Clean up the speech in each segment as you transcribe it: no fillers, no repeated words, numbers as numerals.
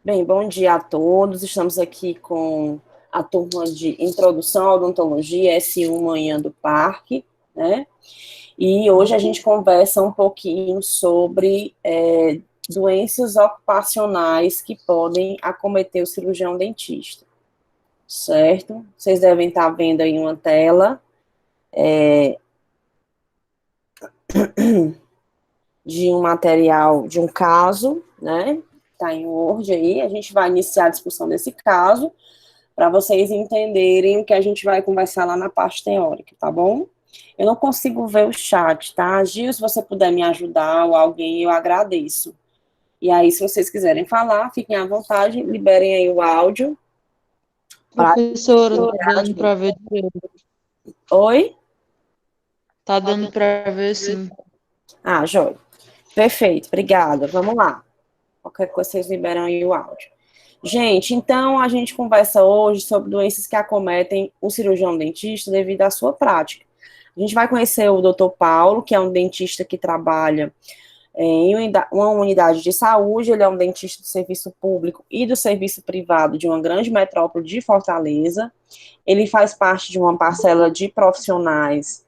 Bem, bom dia a todos. Estamos aqui com a turma de Introdução à Odontologia, S1 Manhã do Parque, né? E hoje a gente conversa um pouquinho sobre doenças ocupacionais que podem acometer o cirurgião dentista, certo? Vocês devem estar vendo aí uma tela de um material, de um caso, né? Está em Word aí. A gente vai iniciar a discussão desse caso, para vocês entenderem o que a gente vai conversar lá na parte teórica, tá bom? Eu não consigo ver o chat, tá? Gil, se você puder me ajudar ou alguém, eu agradeço. E aí, se vocês quiserem falar, fiquem à vontade, liberem aí o áudio. Professora, tá dando para ver direito. Oi? Tá dando para ver, sim. Ah, joia. Perfeito, obrigada. Vamos lá. Qualquer coisa, vocês liberam aí o áudio. Gente, então a gente conversa hoje sobre doenças que acometem o cirurgião dentista devido à sua prática. A gente vai conhecer o Dr. Paulo, que é um dentista que trabalha em uma unidade de saúde, ele é um dentista do serviço público e do serviço privado de uma grande metrópole de Fortaleza. Ele faz parte de uma parcela de profissionais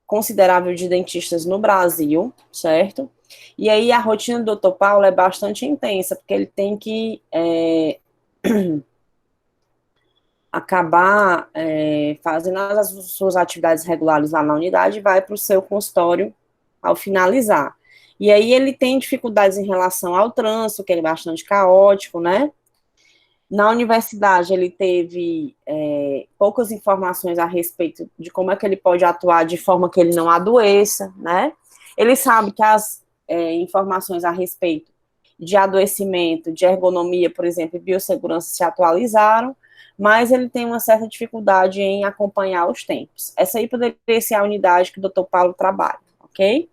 considerável de dentistas no Brasil, certo? E aí a rotina do Dr. Paulo é bastante intensa, porque ele tem que acabar fazendo as suas atividades regulares lá na unidade e vai para o seu consultório ao finalizar. E aí ele tem dificuldades em relação ao trânsito, que ele é bastante caótico, né? Na universidade ele teve poucas informações a respeito de como é que ele pode atuar de forma que ele não adoeça, né? Ele sabe que as informações a respeito de adoecimento, de ergonomia, por exemplo, e biossegurança se atualizaram, mas ele tem uma certa dificuldade em acompanhar os tempos. Essa aí poderia ser a unidade que o Dr. Paulo trabalha, ok?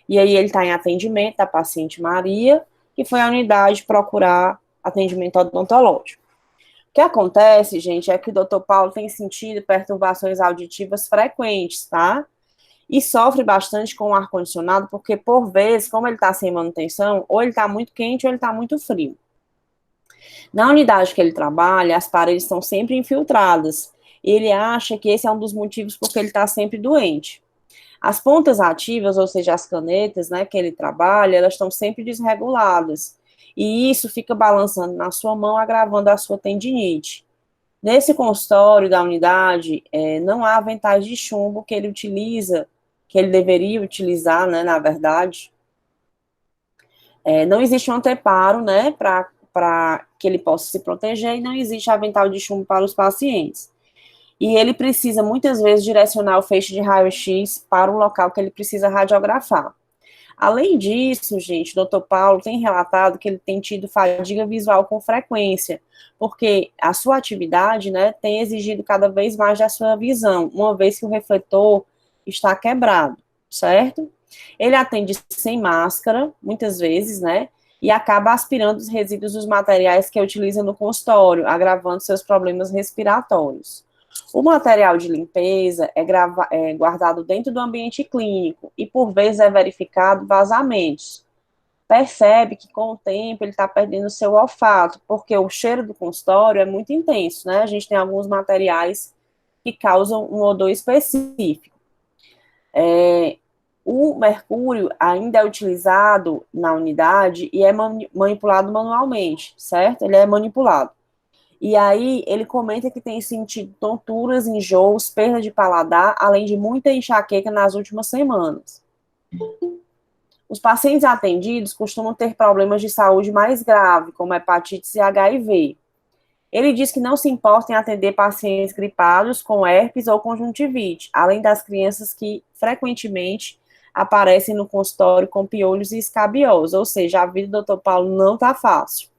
E aí ele está em atendimento da paciente Maria, que foi a unidade procurar atendimento odontológico. O que acontece, gente, é que o Dr. Paulo tem sentido perturbações auditivas frequentes, tá? E sofre bastante com o ar-condicionado, porque por vezes, como ele está sem manutenção, ou ele está muito quente ou ele está muito frio. Na unidade que ele trabalha, as paredes estão sempre infiltradas. E ele acha que esse é um dos motivos porque ele está sempre doente. As pontas ativas, ou seja, as canetas, né, que ele trabalha, elas estão sempre desreguladas. E isso fica balançando na sua mão, agravando a sua tendinite. Nesse consultório da unidade, não há aventais de chumbo que ele utiliza, que ele deveria utilizar, né, na verdade. Não existe um anteparo, né, para que ele possa se proteger, e não existe avental de chumbo para os pacientes. E ele precisa, muitas vezes, direcionar o feixe de raio-x para o local que ele precisa radiografar. Além disso, gente, o Dr. Paulo tem relatado que ele tem tido fadiga visual com frequência, porque a sua atividade, né, tem exigido cada vez mais da sua visão, uma vez que o refletor está quebrado, certo? Ele atende sem máscara, muitas vezes, né, e acaba aspirando os resíduos dos materiais que utiliza no consultório, agravando seus problemas respiratórios. O material de limpeza é guardado dentro do ambiente clínico e, por vezes, é verificado vazamentos. Percebe que, com o tempo, ele está perdendo o seu olfato, porque o cheiro do consultório é muito intenso, né? A gente tem alguns materiais que causam um odor específico. O mercúrio ainda é utilizado na unidade e é manipulado manualmente, certo? Ele é manipulado. E aí ele comenta que tem sentido tonturas, enjoos, perda de paladar, além de muita enxaqueca nas últimas semanas. Os pacientes atendidos costumam ter problemas de saúde mais graves, como hepatite e HIV. Ele diz que não se importa em atender pacientes gripados com herpes ou conjuntivite, além das crianças que frequentemente aparecem no consultório com piolhos e escabiose, ou seja, a vida do Dr. Paulo não está fácil.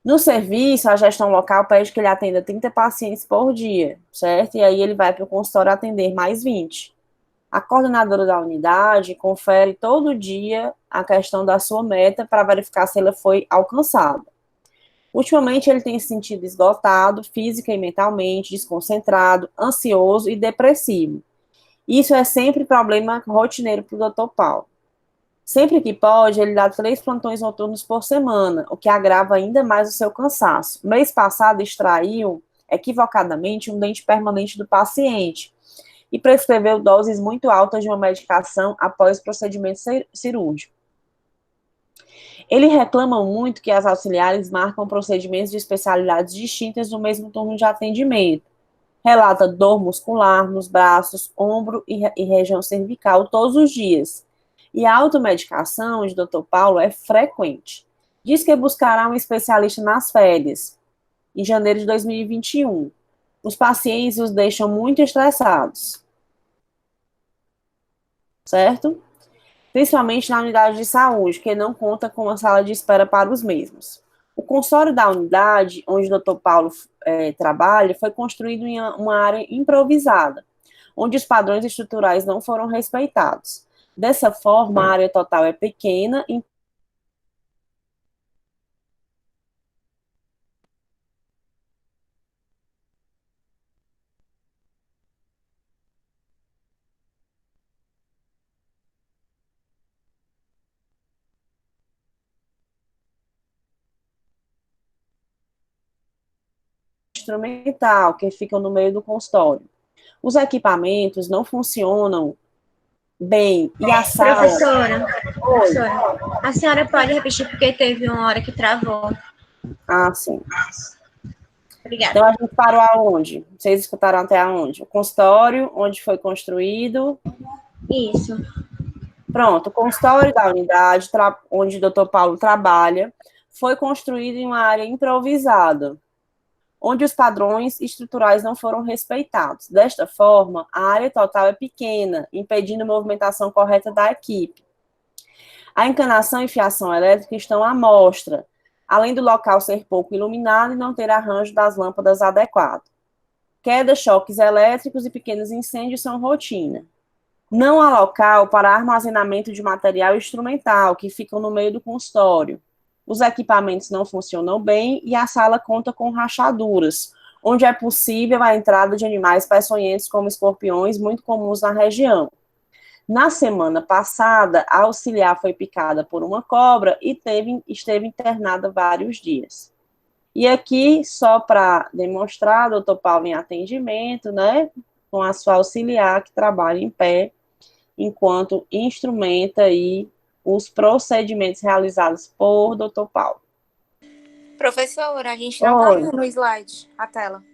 No serviço, a gestão local pede que ele atenda 30 pacientes por dia, certo? E aí ele vai para o consultório atender mais 20. A coordenadora da unidade confere todo dia a questão da sua meta para verificar se ela foi alcançada. Ultimamente, ele tem se sentido esgotado, física e mentalmente, desconcentrado, ansioso e depressivo. Isso é sempre problema rotineiro para o Dr. Paulo. Sempre que pode, ele dá 3 plantões noturnos por semana, o que agrava ainda mais o seu cansaço. Mês passado, extraiu equivocadamente um dente permanente do paciente e prescreveu doses muito altas de uma medicação após o procedimento cirúrgico. Ele reclama muito que as auxiliares marcam procedimentos de especialidades distintas no mesmo turno de atendimento. Relata dor muscular nos braços, ombro e região cervical todos os dias. E a automedicação de Dr. Paulo é frequente. Diz que buscará um especialista nas férias, em janeiro de 2021. Os pacientes os deixam muito estressados, certo? Principalmente na unidade de saúde, que não conta com uma sala de espera para os mesmos. O consultório da unidade, onde o Dr. Paulo trabalha, foi construído em uma área improvisada, onde os padrões estruturais não foram respeitados. Dessa forma, a área total é pequena e instrumental, que ficam no meio do consultório. Os equipamentos não funcionam bem e a sala... Professora, a senhora pode repetir porque teve uma hora que travou. Ah, sim. Obrigada. Então, a gente parou aonde? Vocês escutaram até aonde? O consultório, onde foi construído. Isso. Pronto, o consultório da unidade, onde o Dr. Paulo trabalha, foi construído em uma área improvisada, onde os padrões estruturais não foram respeitados. Desta forma, a área total é pequena, impedindo a movimentação correta da equipe. A encanação e fiação elétrica estão à mostra, além do local ser pouco iluminado e não ter arranjo das lâmpadas adequado. Quedas, choques elétricos e pequenos incêndios são rotina. Não há local para armazenamento de material instrumental, que ficam no meio do consultório. Os equipamentos não funcionam bem e a sala conta com rachaduras, onde é possível a entrada de animais peçonhentos como escorpiões, muito comuns na região. Na semana passada, a auxiliar foi picada por uma cobra e esteve internada vários dias. E aqui, só para demonstrar, doutor Paulo em atendimento, né, com a sua auxiliar que trabalha em pé, enquanto instrumenta aí os procedimentos realizados por doutor Paulo. Professora, a gente não tá vendo no slide, a tela.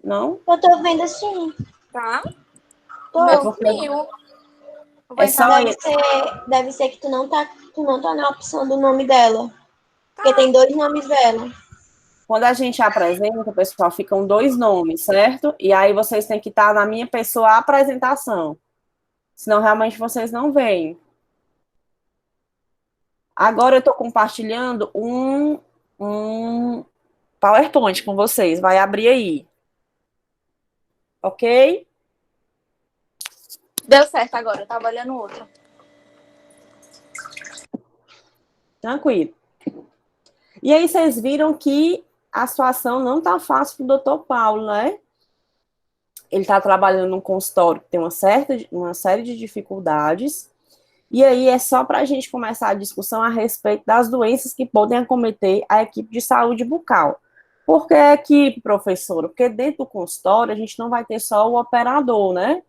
Não? Eu tô vendo sim. Tá? Tô. Meu sumiu. É só Deve ser que tu não tá na opção do nome dela. Porque tem 2 nomes dela. quando a gente apresenta, pessoal, ficam 2 nomes, certo? E aí vocês têm que estar na minha pessoa apresentação. Senão, realmente, vocês não veem. Agora eu estou compartilhando um PowerPoint com vocês. Vai abrir aí. Ok? Deu certo agora, eu tava olhando outro. Tranquilo. E aí vocês viram que a situação não está fácil para o doutor Paulo, né? Ele está trabalhando num consultório que tem uma série de dificuldades. E aí é só para a gente começar a discussão a respeito das doenças que podem acometer a equipe de saúde bucal. Por que a equipe, professora? Porque dentro do consultório a gente não vai ter só o operador, né?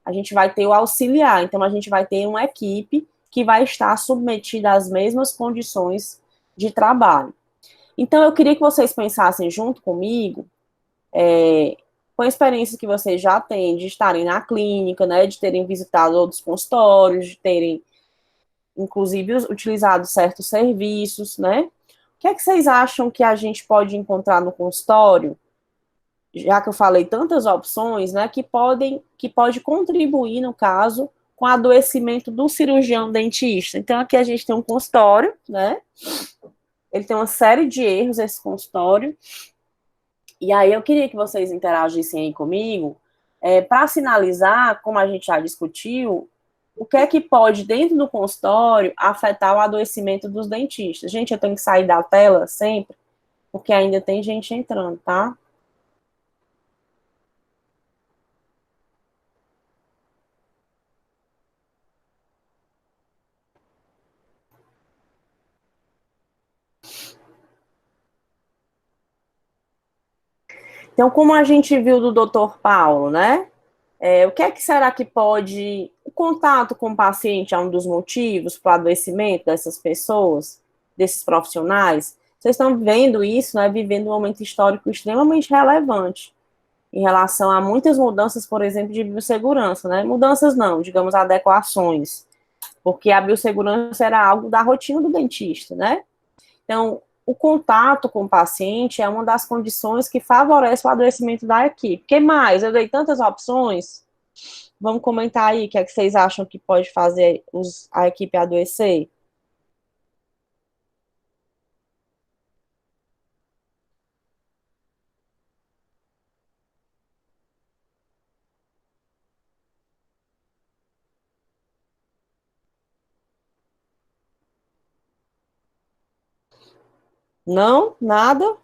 A gente vai ter o auxiliar. Então a gente vai ter uma equipe que vai estar submetida às mesmas condições de trabalho. Então eu queria que vocês pensassem junto comigo, com a experiência que vocês já têm de estarem na clínica, né, de terem visitado outros consultórios, de terem, inclusive, utilizado certos serviços, né? O que é que vocês acham que a gente pode encontrar no consultório, já que eu falei tantas opções, né, que pode contribuir, no caso, com o adoecimento do cirurgião dentista? Então, aqui a gente tem um consultório, né? Ele tem uma série de erros, esse consultório. E aí eu queria que vocês interagissem aí comigo, para sinalizar, como a gente já discutiu, o que é que pode, dentro do consultório, afetar o adoecimento dos dentistas. Gente, eu tenho que sair da tela sempre, porque ainda tem gente entrando, tá? Então, como a gente viu do Dr. Paulo, né? O que é que será que pode... O contato com o paciente é um dos motivos para o adoecimento dessas pessoas, desses profissionais? Vocês estão vendo isso, né? Vivendo um momento histórico extremamente relevante em relação a muitas mudanças, por exemplo, de biossegurança, né? Mudanças não, digamos, adequações, porque a biossegurança era algo da rotina do dentista, né? Então, o contato com o paciente é uma das condições que favorece o adoecimento da equipe. O que mais? Eu dei tantas opções. Vamos comentar aí o que é que vocês acham que pode fazer a equipe adoecer? Não? Nada?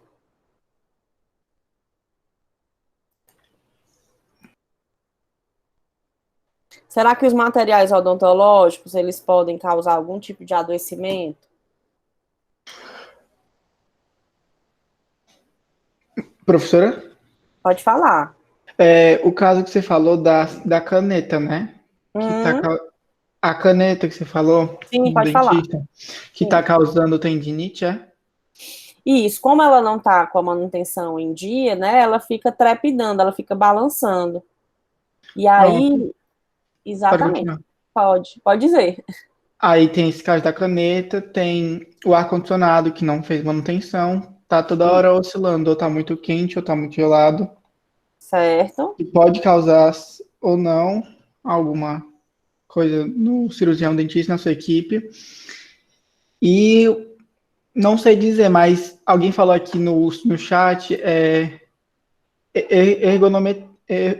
Será que os materiais odontológicos, eles podem causar algum tipo de adoecimento? Professora, Pode falar. o caso que você falou da caneta, né? Que tá, Hum, a caneta que você falou sim, no pode falar. dentista, que tá Sim. causando tendinite, é? E isso, como ela não está com a manutenção em dia, né, ela fica trepidando, ela fica balançando. E Pronto, aí, pode exatamente, continuar. pode dizer. Aí tem esse caso da caneta, tem o ar-condicionado que não fez manutenção, tá toda hora oscilando, ou tá muito quente ou tá muito gelado, Certo? e pode causar ou não alguma coisa no cirurgião dentista, na sua equipe. E não sei dizer, mas alguém falou aqui no chat,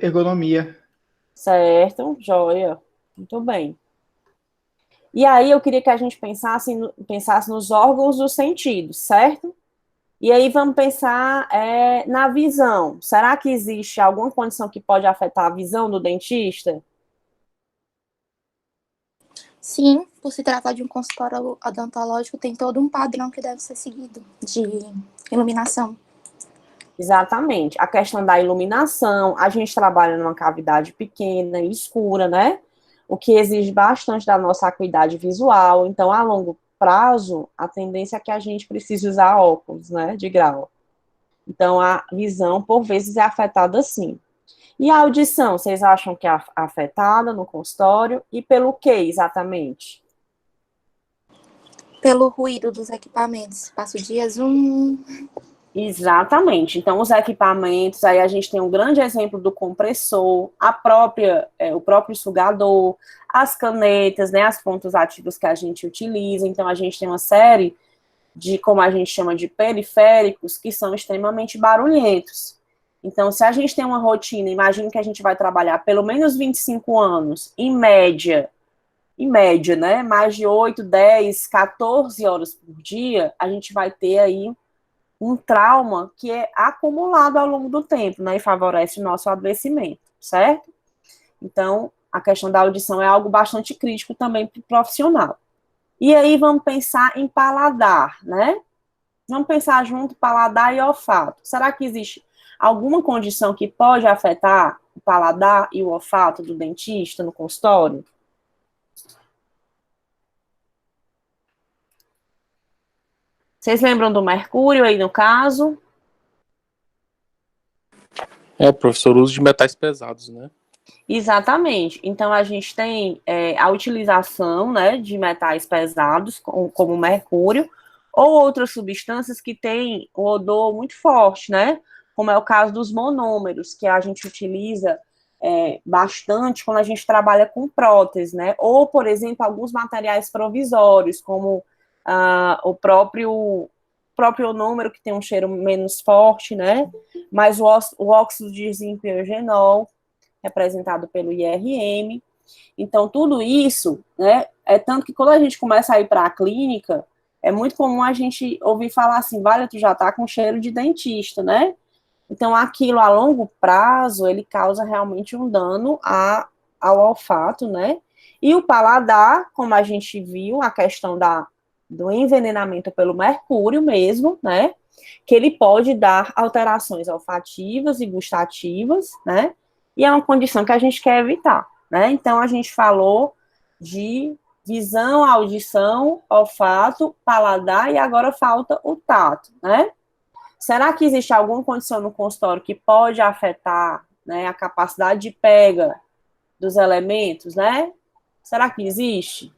ergonomia. Certo, joia. Muito bem. E aí eu queria que a gente pensasse nos órgãos dos sentidos, certo? E aí vamos pensar na visão. Será que existe alguma condição que pode afetar a visão do dentista? Sim, por se tratar de um consultório odontológico, tem todo um padrão que deve ser seguido de iluminação. Exatamente. A questão da iluminação, a gente trabalha numa cavidade pequena e escura, né? O que exige bastante da nossa acuidade visual. Então, a longo prazo, a tendência é que a gente precise usar óculos, né, de grau. Então, a visão, por vezes, é afetada sim. E a audição, vocês acham que é afetada no consultório? E pelo que exatamente? Pelo ruído dos equipamentos. Passo dias Exatamente. Então, os equipamentos, aí a gente tem um grande exemplo do compressor, o próprio sugador, as canetas, né, as pontos ativos que a gente utiliza. Então, a gente tem uma série de, como a gente chama de periféricos, que são extremamente barulhentos. Então, se a gente tem uma rotina, imagine que a gente vai trabalhar pelo menos 25 anos, em média, né, mais de 8, 10, 14 horas por dia, a gente vai ter aí um trauma que é acumulado ao longo do tempo, né, e favorece o nosso adoecimento, certo? Então, a questão da audição é algo bastante crítico também para o profissional. E aí vamos pensar em paladar, né? Vamos pensar junto paladar e olfato. Será que existe alguma condição que pode afetar o paladar e o olfato do dentista no consultório? Vocês lembram do mercúrio aí no caso? Professor, uso de metais pesados, né? Exatamente. Então, a gente tem a utilização, né, de metais pesados, como mercúrio, ou outras substâncias que têm um odor muito forte, né? Como é o caso dos monômeros, que a gente utiliza bastante quando a gente trabalha com prótese, né? Ou, por exemplo, alguns materiais provisórios, como o próprio ionômero, que tem um cheiro menos forte, né? Mas o óxido de zinco e eugenol, representado pelo IRM. Então, tudo isso, né, é tanto que quando a gente começa a ir para a clínica, é muito comum a gente ouvir falar assim, vale, tu já tá com cheiro de dentista, né? Então, aquilo a longo prazo, ele causa realmente um dano ao olfato, né? E o paladar, como a gente viu, a questão do envenenamento pelo mercúrio mesmo, né? que ele pode dar alterações olfativas e gustativas, né? E é uma condição que a gente quer evitar, né? Então, a gente falou de visão, audição, olfato, paladar, e agora falta o tato, né? Será que existe alguma condição no consultório que pode afetar, né, a capacidade de pega dos elementos, né? Será que existe?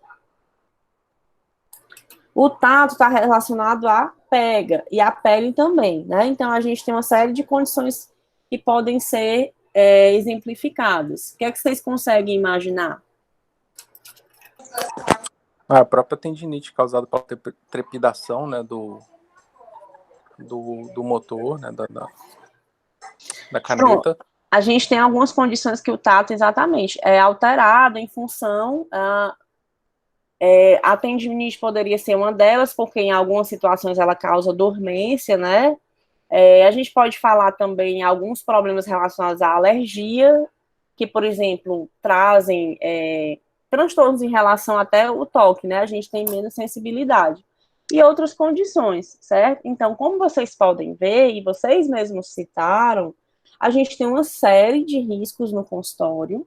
O tato está relacionado à pega e à pele também, né? Então, a gente tem uma série de condições que podem ser exemplificadas. O que é que vocês conseguem imaginar? A própria tendinite causada pela trepidação, né, do motor, né, da caneta. A gente tem algumas condições que o tato, exatamente, é alterado em função... a tendinite poderia ser uma delas, porque em algumas situações ela causa dormência, né? A gente pode falar também em alguns problemas relacionados à alergia, que, por exemplo, trazem transtornos em relação até o toque, né? A gente tem menos sensibilidade. E outras condições, certo? Então, como vocês podem ver, e vocês mesmos citaram, a gente tem uma série de riscos no consultório,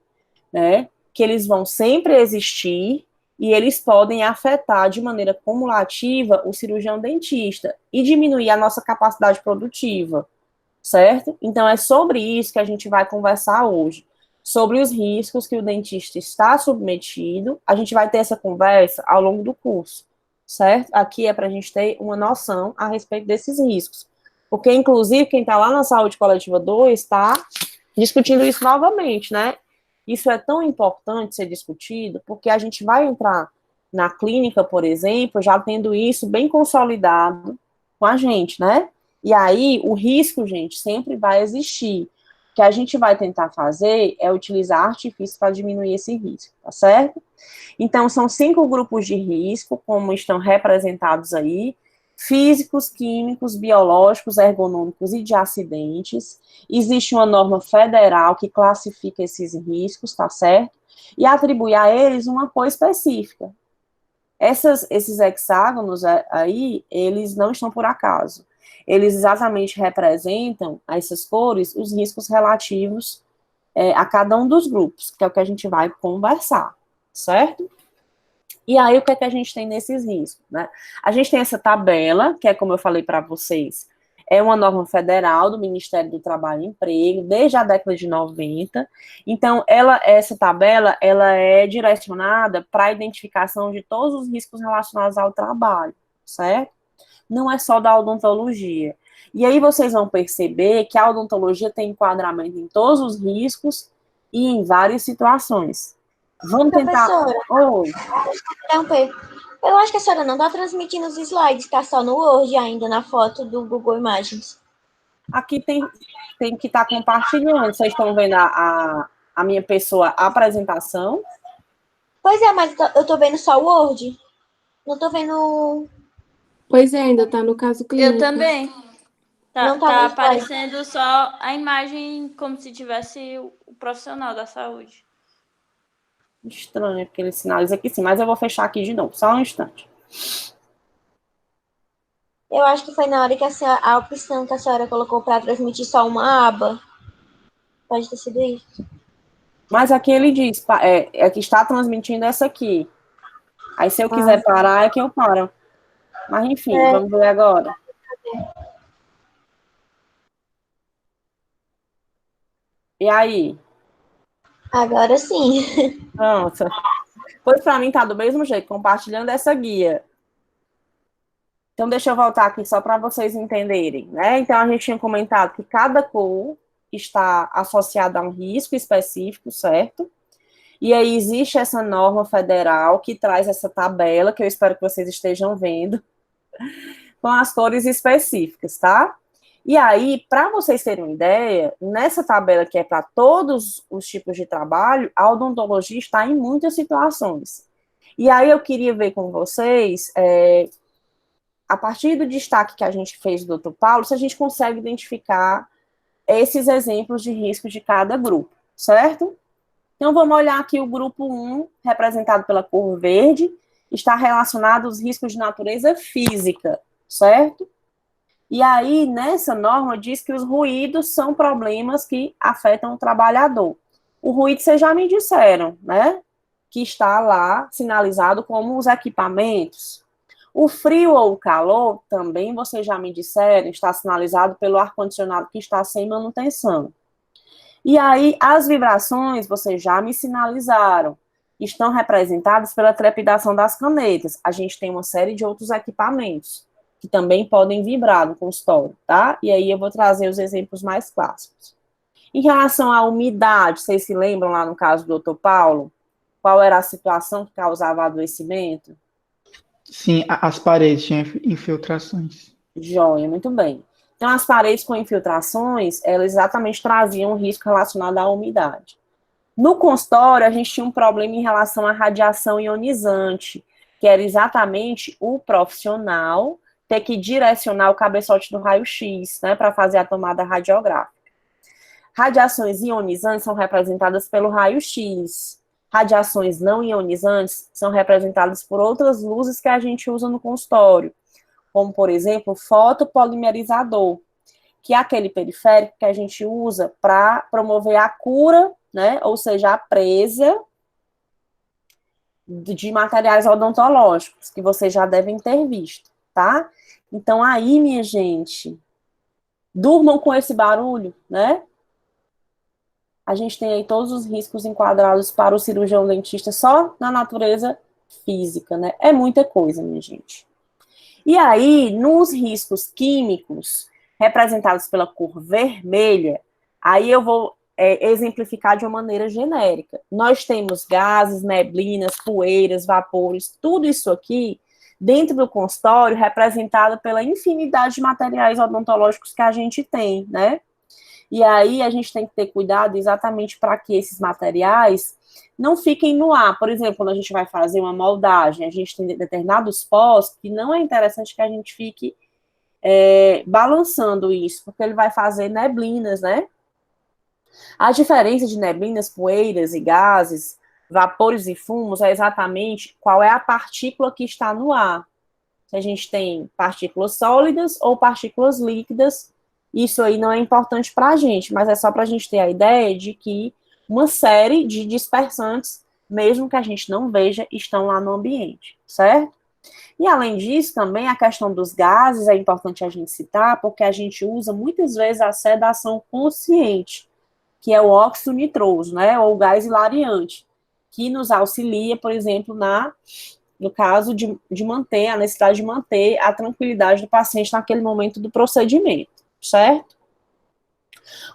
né? Que eles vão sempre existir, e eles podem afetar de maneira cumulativa o cirurgião dentista e diminuir a nossa capacidade produtiva, certo? Então, é sobre isso que a gente vai conversar hoje, sobre os riscos que o dentista está submetido. A gente vai ter essa conversa ao longo do curso, certo? Aqui é para a gente ter uma noção a respeito desses riscos, porque, inclusive, quem está lá na Saúde Coletiva 2 está discutindo isso novamente, né? Isso é tão importante ser discutido, porque a gente vai entrar na clínica, por exemplo, já tendo isso bem consolidado com a gente, né? E aí, o risco, gente, sempre vai existir. O que a gente vai tentar fazer é utilizar artifícios para diminuir esse risco, tá certo? Então, são 5 grupos de risco, como estão representados aí: físicos, químicos, biológicos, ergonômicos e de acidentes. Existe uma norma federal que classifica esses riscos, tá certo? E atribui a eles uma cor específica. Esses hexágonos aí, eles não estão por acaso. Eles exatamente representam, essas cores, os riscos relativos a cada um dos grupos, que é o que a gente vai conversar, certo? E aí, o que é que a gente tem nesses riscos, né? A gente tem essa tabela, que é, como eu falei para vocês, é uma norma federal do Ministério do Trabalho e Emprego, desde a década de 90. Então, essa tabela, ela é direcionada para a identificação de todos os riscos relacionados ao trabalho, certo? Não é só da odontologia. E aí, vocês vão perceber que a odontologia tem enquadramento em todos os riscos e em várias situações. Vamos tentar... Oi. Eu acho que a senhora não está transmitindo os slides, está só no Word ainda, na foto do Google Imagens. Aqui tem que estar compartilhando. Vocês estão vendo a minha pessoa, a apresentação? Pois é, mas eu estou vendo só o Word. Não estou vendo... Pois é, ainda está no caso clínico. Eu também. Não tá Tá no slide. aparecendo só a imagem como se tivesse o profissional da saúde. Estranho, porque ele sinaliza aqui sim, mas eu vou fechar aqui de novo, só um instante. Eu acho que foi na hora que a opção que a senhora colocou para transmitir só uma aba. Pode ter sido isso. Mas aqui ele diz, que está transmitindo essa aqui. Aí se eu quiser parar, é que eu paro. Mas enfim, vamos ver agora. E aí? Agora sim. Pronto. Pois para mim tá do mesmo jeito, compartilhando essa guia. Então deixa eu voltar aqui só para vocês entenderem, né? Então a gente tinha comentado que cada cor está associada a um risco específico, certo? E aí existe essa norma federal que traz essa tabela, que eu espero que vocês estejam vendo, com as cores específicas, tá? E aí, para vocês terem uma ideia, nessa tabela que é para todos os tipos de trabalho, a odontologia está em muitas situações. E aí eu queria ver com vocês, a partir do destaque que a gente fez do Dr. Paulo, se a gente consegue identificar esses exemplos de risco de cada grupo, certo? Então, vamos olhar aqui o grupo 1, representado pela cor verde, está relacionado aos riscos de natureza física, certo? E aí, nessa norma, diz que os ruídos são problemas que afetam o trabalhador. O ruído, vocês já me disseram, né? Que está lá sinalizado como os equipamentos. O frio ou o calor, também vocês já me disseram, está sinalizado pelo ar-condicionado que está sem manutenção. E aí, as vibrações, vocês já me sinalizaram, estão representadas pela trepidação das canetas. A gente tem uma série de outros equipamentos que também podem vibrar no consultório, tá? E aí eu vou trazer os exemplos mais clássicos. Em relação à umidade, vocês se lembram lá no caso do Dr. Paulo? Qual era a situação que causava adoecimento? Sim, as paredes tinham infiltrações. Joia, muito bem. Então, as paredes com infiltrações, elas exatamente traziam um risco relacionado à umidade. No consultório, a gente tinha um problema em relação à radiação ionizante, que era exatamente o profissional ter que direcionar o cabeçote do raio-x, né, para fazer a tomada radiográfica. Radiações ionizantes são representadas pelo raio-x. Radiações não ionizantes são representadas por outras luzes que a gente usa no consultório, como, por exemplo, o fotopolimerizador, que é aquele periférico que a gente usa para promover a cura, né, ou seja, a presa de materiais odontológicos, que vocês já devem ter visto, tá? Então, aí, minha gente, durmam com esse barulho, né? A gente tem aí todos os riscos enquadrados para o cirurgião dentista só na natureza física, né? É muita coisa, minha gente. E aí, nos riscos químicos, representados pela cor vermelha, aí eu vou exemplificar de uma maneira genérica. Nós temos gases, neblinas, poeiras, vapores, tudo isso aqui dentro do consultório representado pela infinidade de materiais odontológicos que a gente tem, né? E aí a gente tem que ter cuidado exatamente para que esses materiais não fiquem no ar. Por exemplo, quando a gente vai fazer uma moldagem, a gente tem determinados pós que não é interessante que a gente fique balançando isso, porque ele vai fazer neblinas, né? A diferença de neblinas, poeiras e gases, vapores e fumos é exatamente qual é a partícula que está no ar. Se a gente tem partículas sólidas ou partículas líquidas, isso aí não é importante para a gente, mas é só para a gente ter a ideia de que uma série de dispersantes, mesmo que a gente não veja, estão lá no ambiente, certo? E além disso, também a questão dos gases é importante a gente citar, porque a gente usa muitas vezes a sedação consciente, que é o óxido nitroso, né, ou o gás hilariante, que nos auxilia, por exemplo, no caso de manter, a necessidade de manter a tranquilidade do paciente naquele momento do procedimento, certo?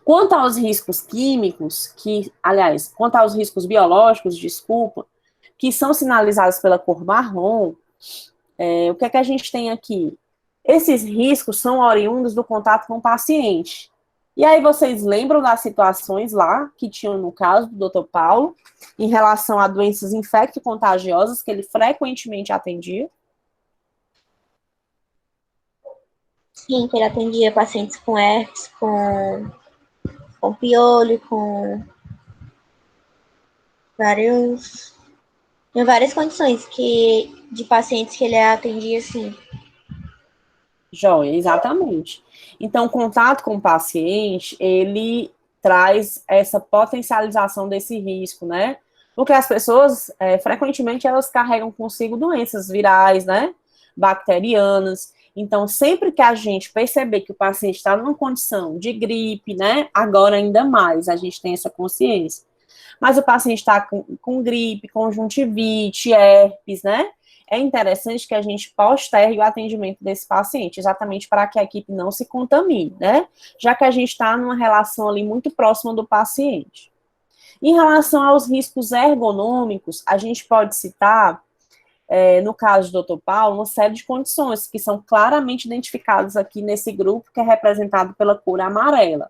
Quanto aos riscos químicos, quanto aos riscos biológicos, desculpa, que são sinalizados pela cor marrom, o que é que a gente tem aqui? Esses riscos são oriundos do contato com o paciente. E aí vocês lembram das situações lá que tinham no caso do Dr. Paulo, em relação a doenças infecto-contagiosas que ele frequentemente atendia? Sim, que ele atendia pacientes com herpes, com piolho, com várias condições de pacientes que ele atendia, assim. Joia, exatamente. Então, o contato com o paciente, ele traz essa potencialização desse risco, né? Porque as pessoas, frequentemente, elas carregam consigo doenças virais, né? Bacterianas. Então, sempre que a gente perceber que o paciente está numa condição de gripe, né? Agora ainda mais, a gente tem essa consciência. Mas o paciente está com gripe, conjuntivite, herpes, né? É interessante que a gente postergue o atendimento desse paciente, exatamente para que a equipe não se contamine, né? Já que a gente está numa relação ali muito próxima do paciente. Em relação aos riscos ergonômicos, a gente pode citar, no caso do Dr. Paulo, uma série de condições que são claramente identificadas aqui nesse grupo, que é representado pela cor amarela.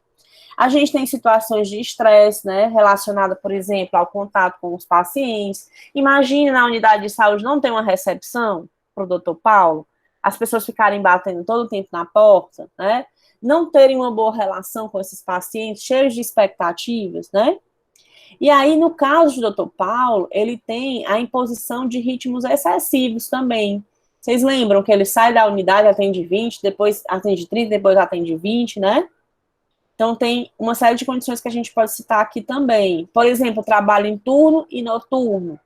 A gente tem situações de estresse, né, relacionada, por exemplo, ao contato com os pacientes. Imagine na unidade de saúde não ter uma recepção para o Dr. Paulo, as pessoas ficarem batendo todo o tempo na porta, né, não terem uma boa relação com esses pacientes, cheios de expectativas, né. E aí, no caso do Dr. Paulo, ele tem a imposição de ritmos excessivos também, Vocês lembram que ele sai da unidade, atende 20, depois atende 30, depois atende 20, né? Então, tem uma série de condições que a gente pode citar aqui também. Por exemplo, trabalho em turno e noturno.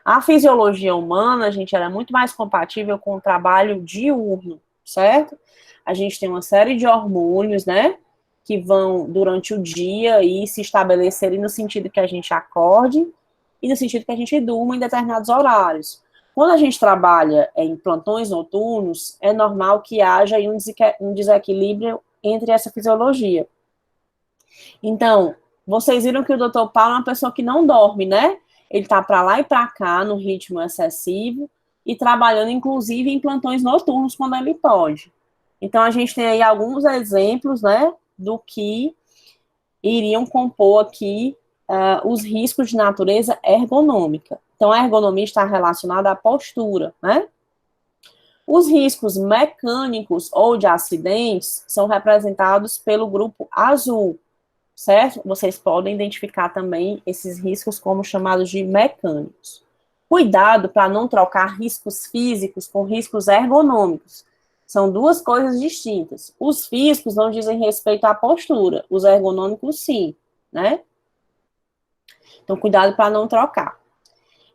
A fisiologia humana, gente, ela é muito mais compatível com o trabalho diurno, certo? A gente tem uma série de hormônios, né, que vão durante o dia e se estabelecerem no sentido que a gente acorde e no sentido que a gente durma em determinados horários. Quando a gente trabalha em plantões noturnos, é normal que haja aí um desequilíbrio entre essa fisiologia. Então, vocês viram que o Dr. Paulo é uma pessoa que não dorme, né? Ele tá para lá e para cá, no ritmo excessivo, e trabalhando, inclusive, em plantões noturnos, quando ele pode. Então, a gente tem aí alguns exemplos, né, do que iriam compor aqui os riscos de natureza ergonômica. Então, a ergonomia está relacionada à postura, né? Os riscos mecânicos ou de acidentes são representados pelo grupo azul, certo? Vocês podem identificar também esses riscos como chamados de mecânicos. Cuidado para não trocar riscos físicos com riscos ergonômicos. São duas coisas distintas. Os físicos não dizem respeito à postura, os ergonômicos sim, né? Então, cuidado para não trocar.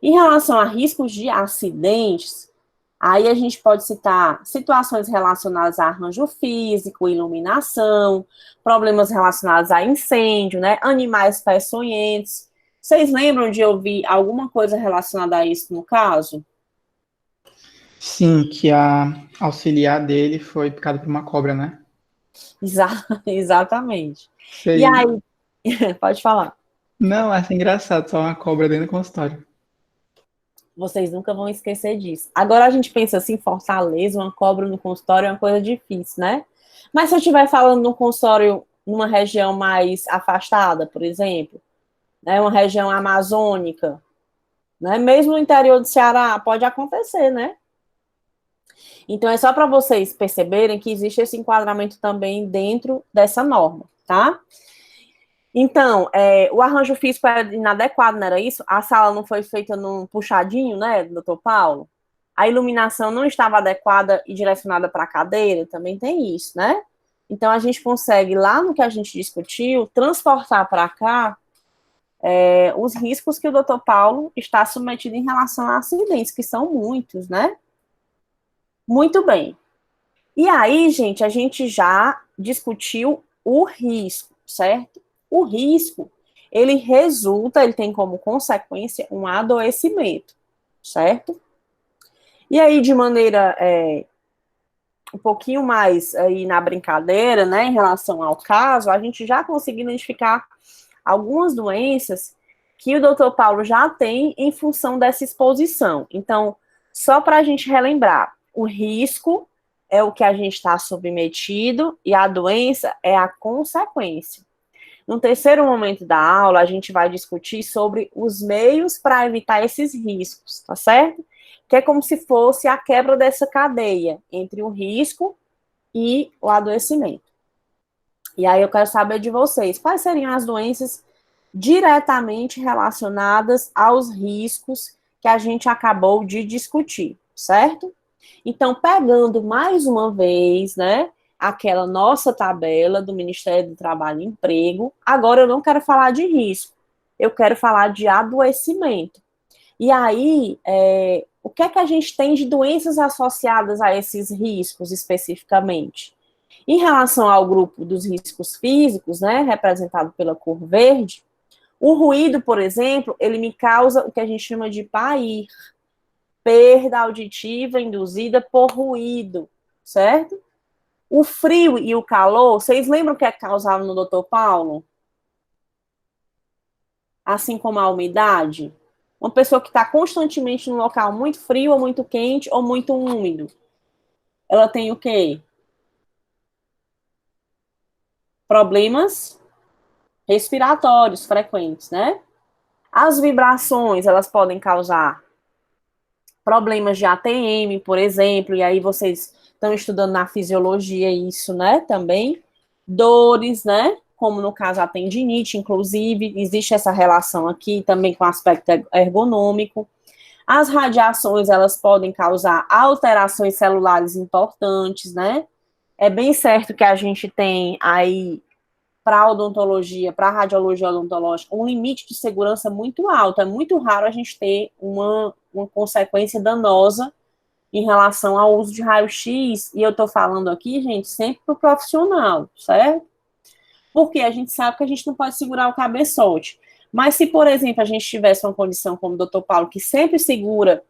Em relação a riscos de acidentes, aí a gente pode citar situações relacionadas a arranjo físico, iluminação, problemas relacionados a incêndio, né? Animais peçonhentos. Vocês lembram de ouvir alguma coisa relacionada a isso no caso? Sim, que a auxiliar dele foi picada por uma cobra, né? Exatamente. Sei. E aí, pode falar. Não, acho engraçado, só uma cobra dentro do consultório. Vocês nunca vão esquecer disso. Agora a gente pensa assim, Fortaleza, uma cobra no consultório é uma coisa difícil, né? Mas se eu estiver falando num consultório numa região mais afastada, por exemplo, né, uma região amazônica, né, mesmo no interior do Ceará, pode acontecer, né? Então é só para vocês perceberem que existe esse enquadramento também dentro dessa norma, tá? Então, o arranjo físico era inadequado, não era isso? A sala não foi feita num puxadinho, né, doutor Paulo? A iluminação não estava adequada e direcionada para a cadeira, também tem isso, né? Então, a gente consegue, lá no que a gente discutiu, transportar para cá os riscos que o doutor Paulo está submetido em relação a acidentes, que são muitos, né? Muito bem. E aí, gente, a gente já discutiu o risco, certo? O risco, ele tem como consequência um adoecimento, certo? E aí, de maneira um pouquinho mais aí na brincadeira, né, em relação ao caso, a gente já conseguiu identificar algumas doenças que o doutor Paulo já tem em função dessa exposição. Então, só para a gente relembrar, o risco é o que a gente está submetido e a doença é a consequência. No terceiro momento da aula, a gente vai discutir sobre os meios para evitar esses riscos, tá certo? Que é como se fosse a quebra dessa cadeia entre o risco e o adoecimento. E aí eu quero saber de vocês, quais seriam as doenças diretamente relacionadas aos riscos que a gente acabou de discutir, certo? Então, pegando mais uma vez, né, aquela nossa tabela do Ministério do Trabalho e Emprego, agora eu não quero falar de risco, eu quero falar de adoecimento. E aí, o que é que a gente tem de doenças associadas a esses riscos especificamente? Em relação ao grupo dos riscos físicos, né, representado pela cor verde, o ruído, por exemplo, ele me causa o que a gente chama de PAIR, perda auditiva induzida por ruído, certo? O frio e o calor, vocês lembram o que é causado no Dr. Paulo? Assim como a umidade? Uma pessoa que está constantemente num local muito frio, ou muito quente, ou muito úmido. Ela tem o quê? Problemas respiratórios frequentes, né? As vibrações, elas podem causar problemas de ATM, por exemplo, e aí vocês estão estudando na fisiologia isso, né, também. Dores, né, como no caso a tendinite, inclusive, existe essa relação aqui também com o aspecto ergonômico. As radiações, elas podem causar alterações celulares importantes, né? É bem certo que a gente tem aí, para a odontologia, para a radiologia odontológica, um limite de segurança muito alto. É muito raro a gente ter uma consequência danosa em relação ao uso de raio-x, e eu estou falando aqui, gente, sempre para o profissional, certo? Porque a gente sabe que a gente não pode segurar o cabeçote. Mas se, por exemplo, a gente tivesse uma condição como o doutor Paulo, que sempre segura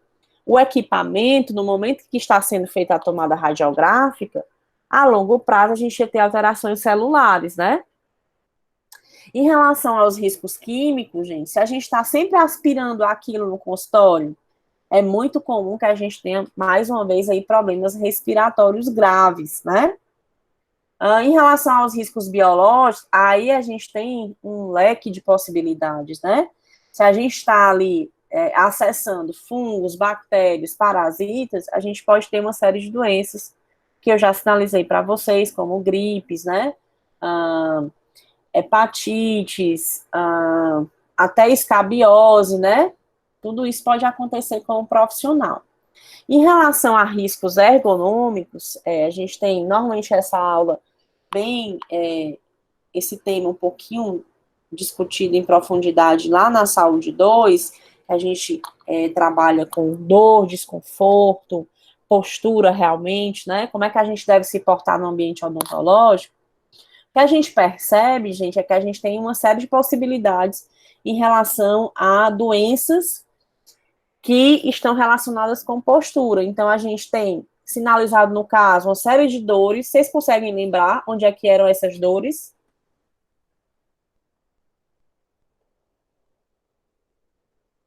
o equipamento no momento que está sendo feita a tomada radiográfica, a longo prazo a gente ia ter alterações celulares, né? Em relação aos riscos químicos, gente, se a gente está sempre aspirando aquilo no consultório, é muito comum que a gente tenha, mais uma vez, aí, problemas respiratórios graves, né? Em relação aos riscos biológicos, aí a gente tem um leque de possibilidades, né? Se a gente está ali acessando fungos, bactérias, parasitas, a gente pode ter uma série de doenças que eu já sinalizei para vocês, como gripes, né? Hepatites, até escabiose, né? Tudo isso pode acontecer com o profissional. Em relação a riscos ergonômicos, a gente tem normalmente essa aula bem, esse tema um pouquinho discutido em profundidade lá na saúde 2, a gente trabalha com dor, desconforto, postura realmente, né? Como é que a gente deve se portar no ambiente odontológico? O que a gente percebe, gente, é que a gente tem uma série de possibilidades em relação a doenças que estão relacionadas com postura. Então, a gente tem sinalizado, no caso, uma série de dores. Vocês conseguem lembrar onde é que eram essas dores?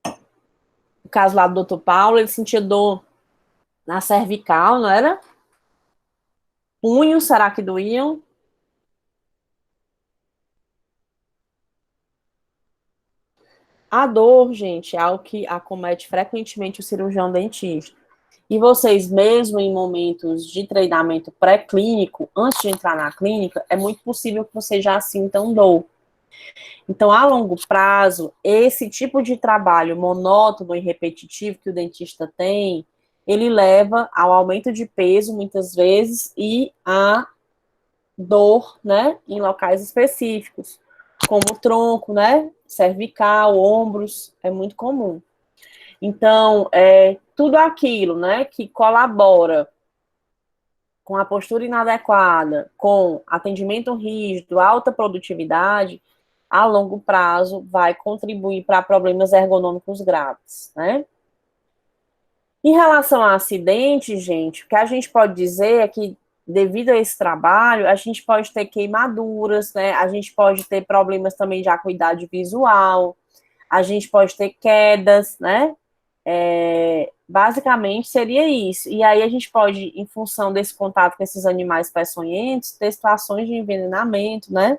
No caso lá do Dr. Paulo, ele sentia dor na cervical, não era? Punhos, será que doíam? A dor, gente, é algo que acomete frequentemente o cirurgião dentista. E vocês, mesmo em momentos de treinamento pré-clínico, antes de entrar na clínica, é muito possível que vocês já sintam dor. Então, a longo prazo, esse tipo de trabalho monótono e repetitivo que o dentista tem, ele leva ao aumento de peso, muitas vezes, e a dor, né, em locais específicos, como o tronco, né, cervical, ombros, é muito comum. Então, tudo aquilo, né, que colabora com a postura inadequada, com atendimento rígido, alta produtividade, a longo prazo vai contribuir para problemas ergonômicos graves, né? Em relação a acidentes, gente, o que a gente pode dizer é que, devido a esse trabalho, a gente pode ter queimaduras, né? A gente pode ter problemas também de acuidade visual, a gente pode ter quedas, né? Basicamente seria isso. E aí a gente pode, em função desse contato com esses animais peçonhentos, ter situações de envenenamento, né?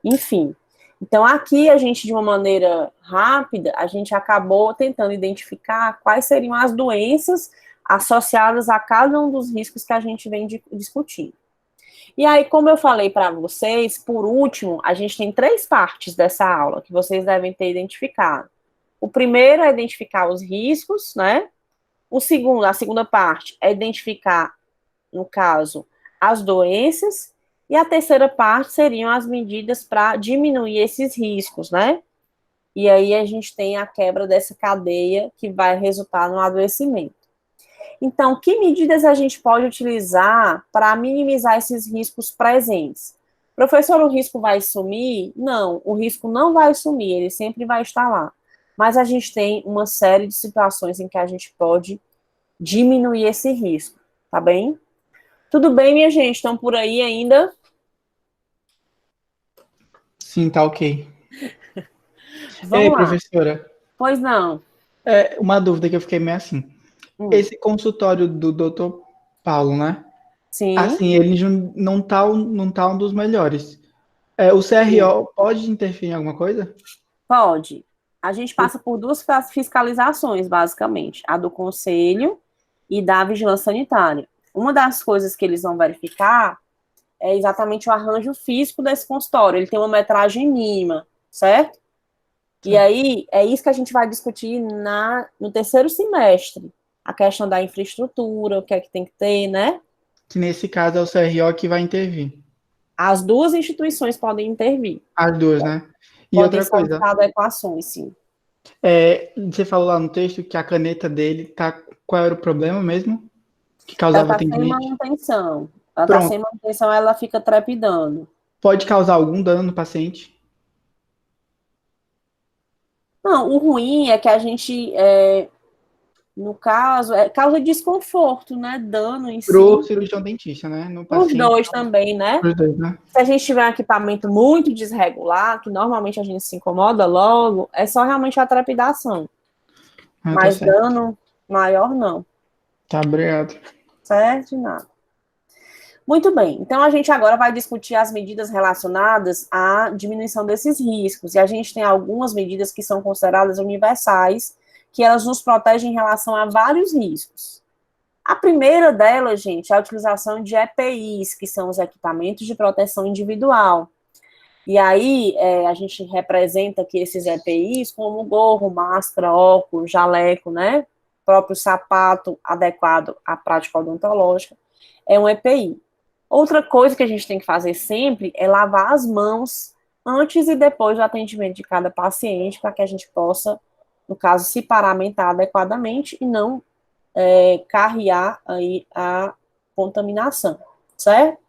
Enfim. Então, aqui a gente, de uma maneira rápida, a gente acabou tentando identificar quais seriam as doenças associadas a cada um dos riscos que a gente vem discutindo. E aí, como eu falei para vocês, por último, a gente tem 3 partes dessa aula que vocês devem ter identificado. O primeiro é identificar os riscos, né? A segunda parte é identificar, no caso, as doenças. E a terceira parte seriam as medidas para diminuir esses riscos, né? E aí a gente tem a quebra dessa cadeia que vai resultar no adoecimento. Então, que medidas a gente pode utilizar para minimizar esses riscos presentes? Professor, o risco vai sumir? Não, o risco não vai sumir, ele sempre vai estar lá. Mas a gente tem uma série de situações em que a gente pode diminuir esse risco, tá bem? Tudo bem, minha gente? Estão por aí ainda? Sim, tá ok. Vamos lá. Professora, Pois não. uma dúvida que eu fiquei meio assim. Esse consultório do Dr. Paulo, né? Sim. Assim, ele não tá um dos melhores. O CRO pode interferir em alguma coisa? Pode. A gente passa por 2 fiscalizações, basicamente. A do conselho e da vigilância sanitária. Uma das coisas que eles vão verificar é exatamente o arranjo físico desse consultório. Ele tem uma metragem mínima, certo? E aí, é isso que a gente vai discutir no terceiro semestre. A questão da infraestrutura, o que é que tem que ter, né? Que nesse caso é o CRO que vai intervir. As duas instituições podem intervir. As duas, né? E Podem outra coisa, solicitar adequações, sim. você falou lá no texto que a caneta dele tá. Qual era o problema mesmo? Que Ela causava está sem tendinite? manutenção. Ela está Pronto. sem manutenção, ela fica trepidando. Pode causar algum dano no paciente? Não, o ruim é que a gente, no caso, causa desconforto, né? Dano em Pro si. cirurgião dentista, né? No Os paciente. dois também, né? Os dois, né? Se a gente tiver um equipamento muito desregular, que normalmente a gente se incomoda logo, é só realmente a trepidação. Ah, tá Mas certo. dano maior, não. Tá, obrigado. Certo? Nada. Muito bem. Então, a gente agora vai discutir as medidas relacionadas à diminuição desses riscos. E a gente tem algumas medidas que são consideradas universais, que elas nos protegem em relação a vários riscos. A primeira delas, gente, é a utilização de EPIs, que são os equipamentos de proteção individual. E aí, a gente representa aqui esses EPIs como gorro, máscara, óculos, jaleco, né? Próprio sapato adequado à prática odontológica. É um EPI. Outra coisa que a gente tem que fazer sempre é lavar as mãos antes e depois do atendimento de cada paciente, para que a gente possa, no caso, se paramentar adequadamente e não carrear aí a contaminação, certo?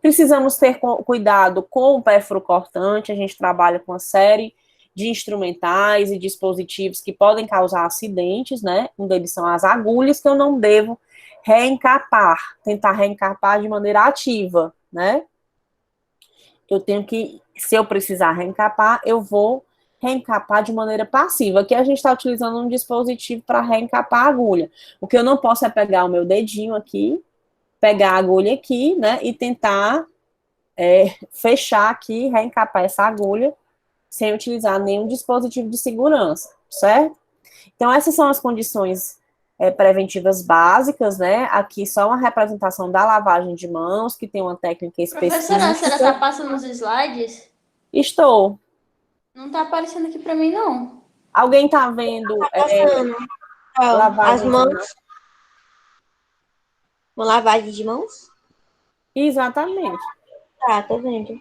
Precisamos ter cuidado com o pérfuro cortante, a gente trabalha com uma série de instrumentais e dispositivos que podem causar acidentes, né? Um deles são as agulhas, que eu não devo tentar reencapar de maneira ativa, né? Eu tenho que, se eu precisar reencapar, eu vou reencapar de maneira passiva. Aqui a gente está utilizando um dispositivo para reencapar a agulha. O que eu não posso é pegar o meu dedinho aqui, pegar a agulha aqui, né, e tentar fechar aqui, reencapar essa agulha, sem utilizar nenhum dispositivo de segurança, certo? Então, essas são as condições preventivas básicas, né? Aqui só uma representação da lavagem de mãos, que tem uma técnica específica. Professora, você tá passando os slides? Estou. Não tá aparecendo aqui pra mim, não. Alguém está vendo Passando. Ó, as lavagem de mãos. mãos? Uma lavagem de mãos? Exatamente. Tá, tô vendo.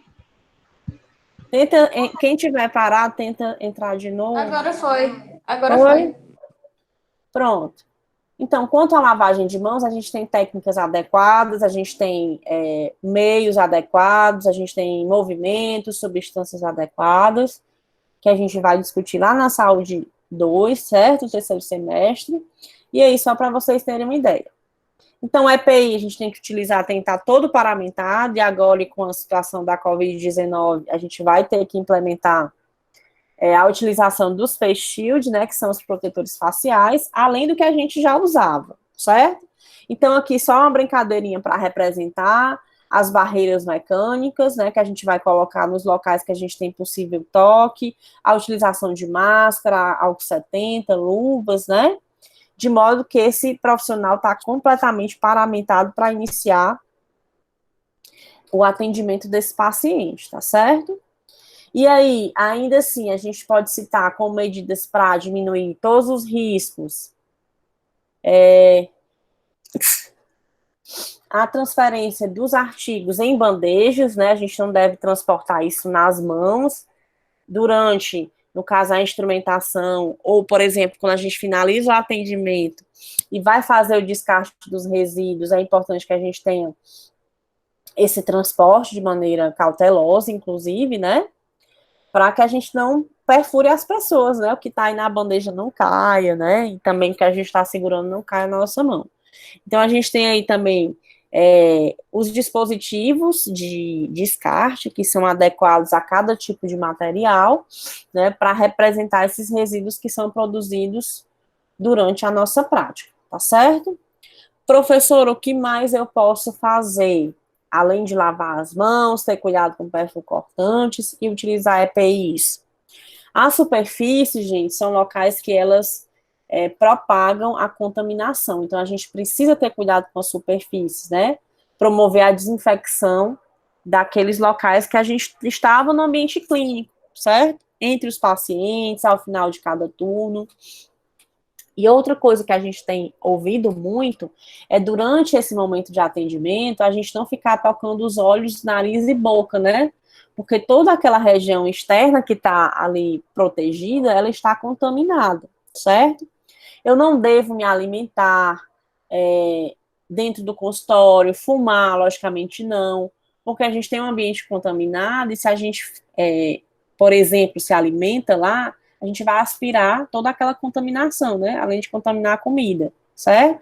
Quem tiver parado, tenta entrar de novo. Agora foi. Agora Oi? foi. Pronto. Então, quanto à lavagem de mãos, a gente tem técnicas adequadas, a gente tem meios adequados, a gente tem movimentos, substâncias adequadas, que a gente vai discutir lá na saúde 2, certo? Terceiro semestre. E aí, só para vocês terem uma ideia. Então, EPI, a gente tem que utilizar, tem que estar todo paramentado, e agora, com a situação da Covid-19, a gente vai ter que implementar a utilização dos face shield, né, que são os protetores faciais, além do que a gente já usava, certo? Então, aqui só uma brincadeirinha para representar as barreiras mecânicas, né, que a gente vai colocar nos locais que a gente tem possível toque, a utilização de máscara, álcool 70, luvas, né, de modo que esse profissional está completamente paramentado para iniciar o atendimento desse paciente, tá certo? E aí, ainda assim, a gente pode citar como medidas para diminuir todos os riscos, a transferência dos artigos em bandejas, né? A gente não deve transportar isso nas mãos durante, no caso, a instrumentação, ou, por exemplo, quando a gente finaliza o atendimento e vai fazer o descarte dos resíduos, é importante que a gente tenha esse transporte de maneira cautelosa, inclusive, né? Para que a gente não perfure as pessoas, né? O que está aí na bandeja não caia, né? E também o que a gente está segurando não caia na nossa mão. Então, a gente tem aí também os dispositivos de descarte, que são adequados a cada tipo de material, né? Para representar esses resíduos que são produzidos durante a nossa prática, tá certo? Professor, o que mais eu posso fazer? Além de lavar as mãos, ter cuidado com pérfuro cortantes e utilizar EPIs. As superfícies, gente, são locais que elas propagam a contaminação. Então, a gente precisa ter cuidado com as superfícies, né? Promover a desinfecção daqueles locais que a gente estava no ambiente clínico, certo? entre os pacientes ao final de cada turno. E outra coisa que a gente tem ouvido muito é durante esse momento de atendimento, a gente não ficar tocando os olhos, nariz e boca, né? Porque toda aquela região externa que está ali protegida, ela está contaminada, certo? Eu não devo me alimentar dentro do consultório, fumar, logicamente não, porque a gente tem um ambiente contaminado e se a gente, por exemplo, se alimenta lá, a gente vai aspirar toda aquela contaminação, né? Além de contaminar a comida, certo?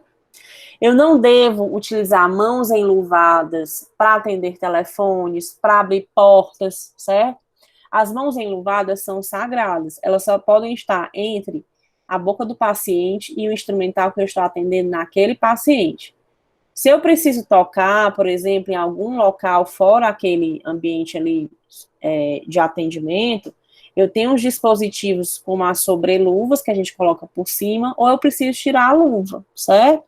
Eu não devo utilizar mãos enluvadas para atender telefones, para abrir portas, certo? As mãos enluvadas são sagradas, elas só podem estar entre a boca do paciente e o instrumental que eu estou atendendo naquele paciente. Se eu preciso tocar, por exemplo, em algum local fora aquele ambiente ali de atendimento, eu tenho uns dispositivos como as sobreluvas que a gente coloca por cima, ou eu preciso tirar a luva, certo?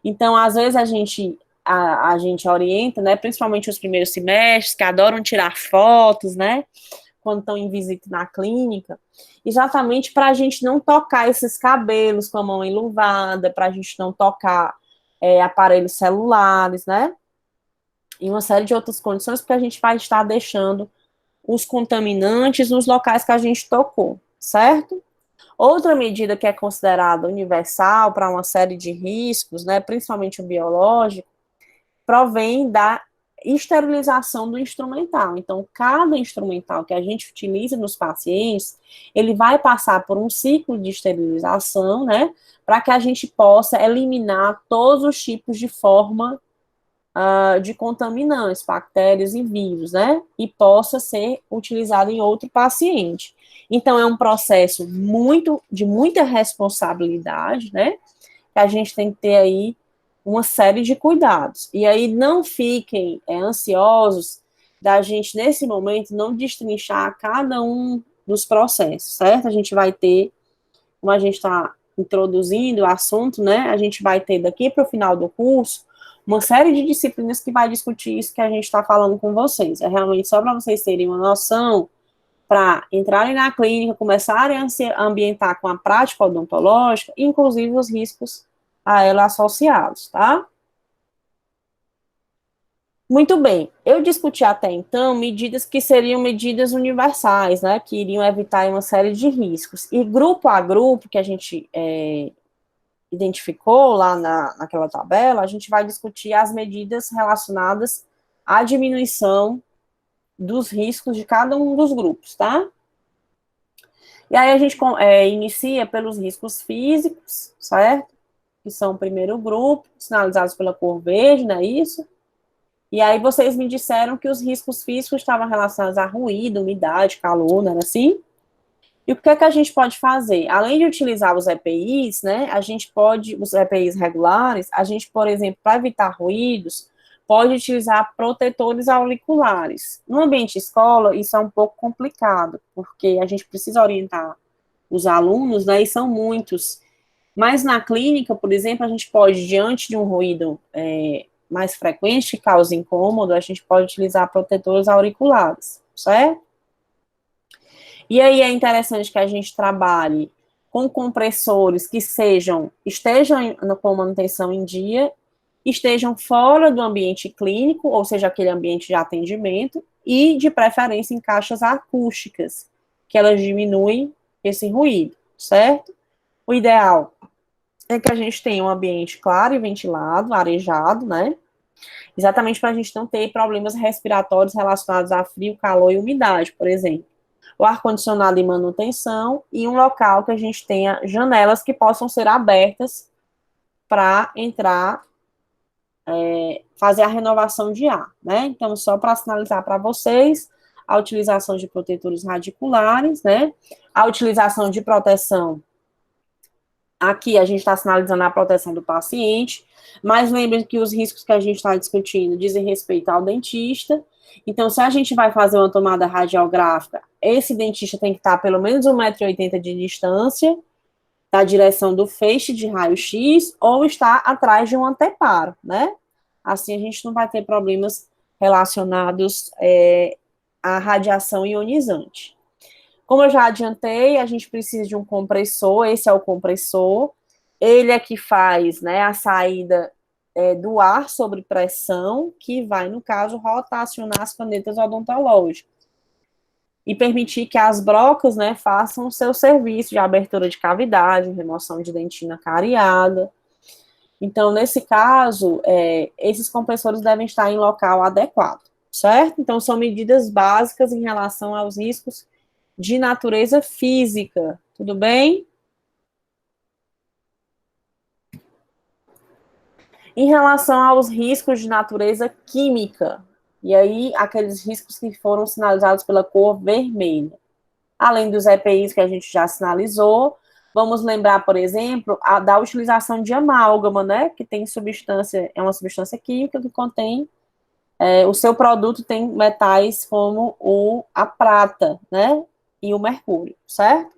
Então, às vezes a gente orienta, né, principalmente os primeiros semestres, que adoram tirar fotos, né, quando estão em visita na clínica, exatamente para a gente não tocar esses cabelos com a mão enluvada, para a gente não tocar aparelhos celulares, né, e uma série de outras condições, porque a gente vai estar deixando os contaminantes nos locais que a gente tocou, certo? Outra medida que é considerada universal para uma série de riscos, né, principalmente o biológico, provém da esterilização do instrumental. Então, cada instrumental que a gente utiliza nos pacientes, ele vai passar por um ciclo de esterilização, né, para que a gente possa eliminar todos os tipos de forma de contaminantes, bactérias e vírus, né, e possa ser utilizado em outro paciente. Então, é um processo de muita responsabilidade, né, que a gente tem que ter aí uma série de cuidados. E aí, não fiquem ansiosos da gente, nesse momento, não destrinchar cada um dos processos, certo? A gente vai ter, como a gente está introduzindo o assunto, né, a gente vai ter daqui para o final do curso uma série de disciplinas que vai discutir isso que a gente está falando com vocês. É realmente só para vocês terem uma noção, para entrarem na clínica, começarem a se ambientar com a prática odontológica, inclusive os riscos a ela associados, tá? Muito bem, eu discuti até então medidas que seriam medidas universais, né, que iriam evitar uma série de riscos. E grupo a grupo, que a gente identificou lá naquela tabela, a gente vai discutir as medidas relacionadas à diminuição dos riscos de cada um dos grupos, tá? E aí a gente inicia pelos riscos físicos, certo? Que são o primeiro grupo, sinalizados pela cor verde, não é isso? E aí vocês me disseram que os riscos físicos estavam relacionados a ruído, umidade, calor, não era assim? E o que é que a gente pode fazer? Além de utilizar os EPIs, né, os EPIs regulares, a gente, por exemplo, para evitar ruídos, pode utilizar protetores auriculares. No ambiente escola, isso é um pouco complicado, porque a gente precisa orientar os alunos, né, e são muitos. Mas na clínica, por exemplo, a gente pode, diante de um ruído mais frequente que causa incômodo, a gente pode utilizar protetores auriculares, certo? E aí é interessante que a gente trabalhe com compressores que estejam com manutenção em dia, estejam fora do ambiente clínico, ou seja, aquele ambiente de atendimento, e de preferência em caixas acústicas, que elas diminuem esse ruído, certo? O ideal é que a gente tenha um ambiente claro e ventilado, arejado, né? Exatamente para a gente não ter problemas respiratórios relacionados a frio, calor e umidade, por exemplo. O ar-condicionado em manutenção e um local que a gente tenha janelas que possam ser abertas para entrar, fazer a renovação de ar, né? Então, só para sinalizar para vocês, a utilização de protetores radiculares, né? A utilização de proteção, aqui a gente está sinalizando a proteção do paciente, mas lembrem que os riscos que a gente está discutindo dizem respeito ao dentista. Então, se a gente vai fazer uma tomada radiográfica, esse dentista tem que estar a pelo menos 1,80 m de distância da direção do feixe de raio-x ou estar atrás de um anteparo, né? Assim a gente não vai ter problemas relacionados à radiação ionizante. Como eu já adiantei, a gente precisa de um compressor, esse é o compressor, ele é que faz, né, a saída do ar sobre pressão, que vai, no caso, rotacionar as canetas odontológicas e permitir que as brocas, né, façam o seu serviço de abertura de cavidade, remoção de dentina cariada. Então, nesse caso, esses compressores devem estar em local adequado, certo? Então, são medidas básicas em relação aos riscos de natureza física, tudo bem? Em relação aos riscos de natureza química, e aí aqueles riscos que foram sinalizados pela cor vermelha. Além dos EPIs que a gente já sinalizou, vamos lembrar, por exemplo, da utilização de amálgama, né, que tem substância, é uma substância química que contém, o seu produto tem metais como a prata, né, e o mercúrio, certo?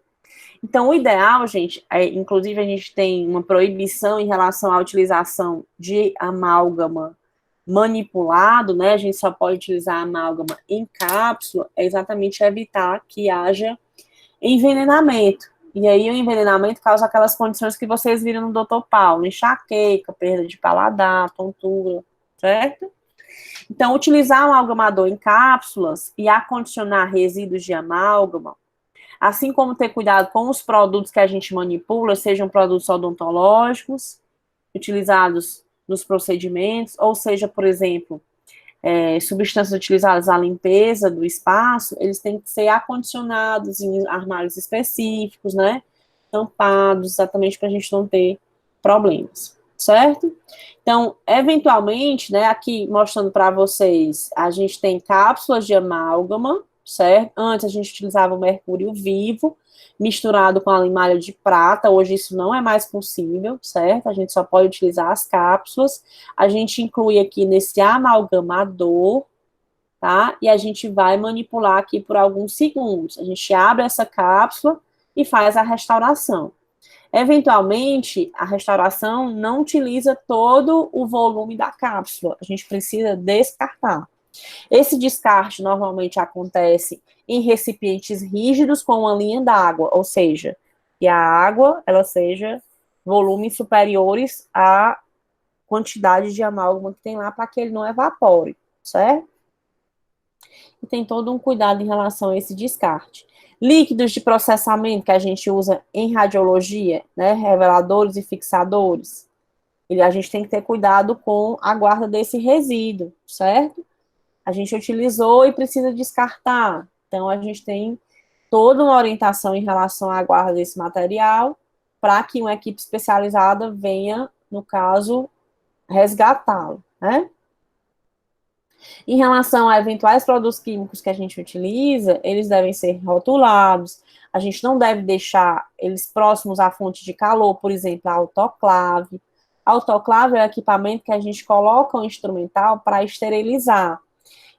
Então, o ideal, gente, inclusive a gente tem uma proibição em relação à utilização de amálgama manipulado, né? A gente só pode utilizar amálgama em cápsula, é exatamente evitar que haja envenenamento. E aí o envenenamento causa aquelas condições que vocês viram no Dr. Paulo, enxaqueca, perda de paladar, tontura, certo? Então, utilizar um amalgamador em cápsulas e acondicionar resíduos de amálgama, assim como ter cuidado com os produtos que a gente manipula, sejam produtos odontológicos, utilizados nos procedimentos, ou seja, por exemplo, substâncias utilizadas à limpeza do espaço, eles têm que ser acondicionados em armários específicos, né, tampados, exatamente para a gente não ter problemas, certo? Então, eventualmente, né, aqui mostrando para vocês, a gente tem cápsulas de amálgama, certo? Antes a gente utilizava o mercúrio vivo, misturado com a limalha de prata, hoje isso não é mais possível, certo? A gente só pode utilizar as cápsulas, a gente inclui aqui nesse amalgamador, tá? E a gente vai manipular aqui por alguns segundos, a gente abre essa cápsula e faz a restauração. Eventualmente, a restauração não utiliza todo o volume da cápsula, a gente precisa descartar. Esse descarte normalmente acontece em recipientes rígidos com uma linha d'água, ou seja, que a água ela seja volumes superiores à quantidade de amálgama que tem lá para que ele não evapore, certo? E tem todo um cuidado em relação a esse descarte. Líquidos de processamento que a gente usa em radiologia, né, reveladores e fixadores, a gente tem que ter cuidado com a guarda desse resíduo, certo? A gente utilizou e precisa descartar. Então, a gente tem toda uma orientação em relação à guarda desse material para que uma equipe especializada venha, no caso, resgatá-lo, né? Em relação a eventuais produtos químicos que a gente utiliza, eles devem ser rotulados, a gente não deve deixar eles próximos à fonte de calor, por exemplo, a autoclave. A autoclave é o equipamento que a gente coloca o instrumental para esterilizar.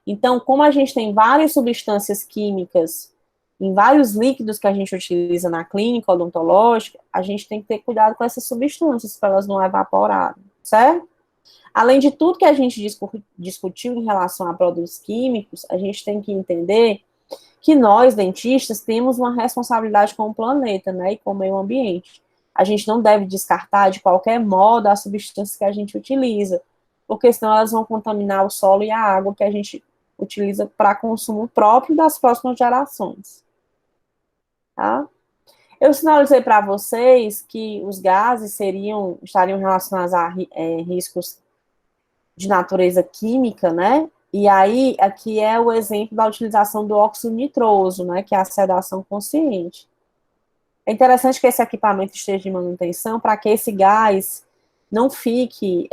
Então, como a gente tem várias substâncias químicas em vários líquidos que a gente utiliza na clínica odontológica, a gente tem que ter cuidado com essas substâncias para elas não evaporarem, certo? Além de tudo que a gente discutiu em relação a produtos químicos, a gente tem que entender que nós, dentistas, temos uma responsabilidade com o planeta, né, e com o meio ambiente. A gente não deve descartar de qualquer modo as substâncias que a gente utiliza, porque senão elas vão contaminar o solo e a água que a gente utiliza para consumo próprio das próximas gerações. Tá? Eu sinalizei para vocês que os gases estariam relacionados a riscos de natureza química, né? E aí, aqui é o exemplo da utilização do óxido nitroso, né? Que é a sedação consciente. É interessante que esse equipamento esteja de manutenção para que esse gás não fique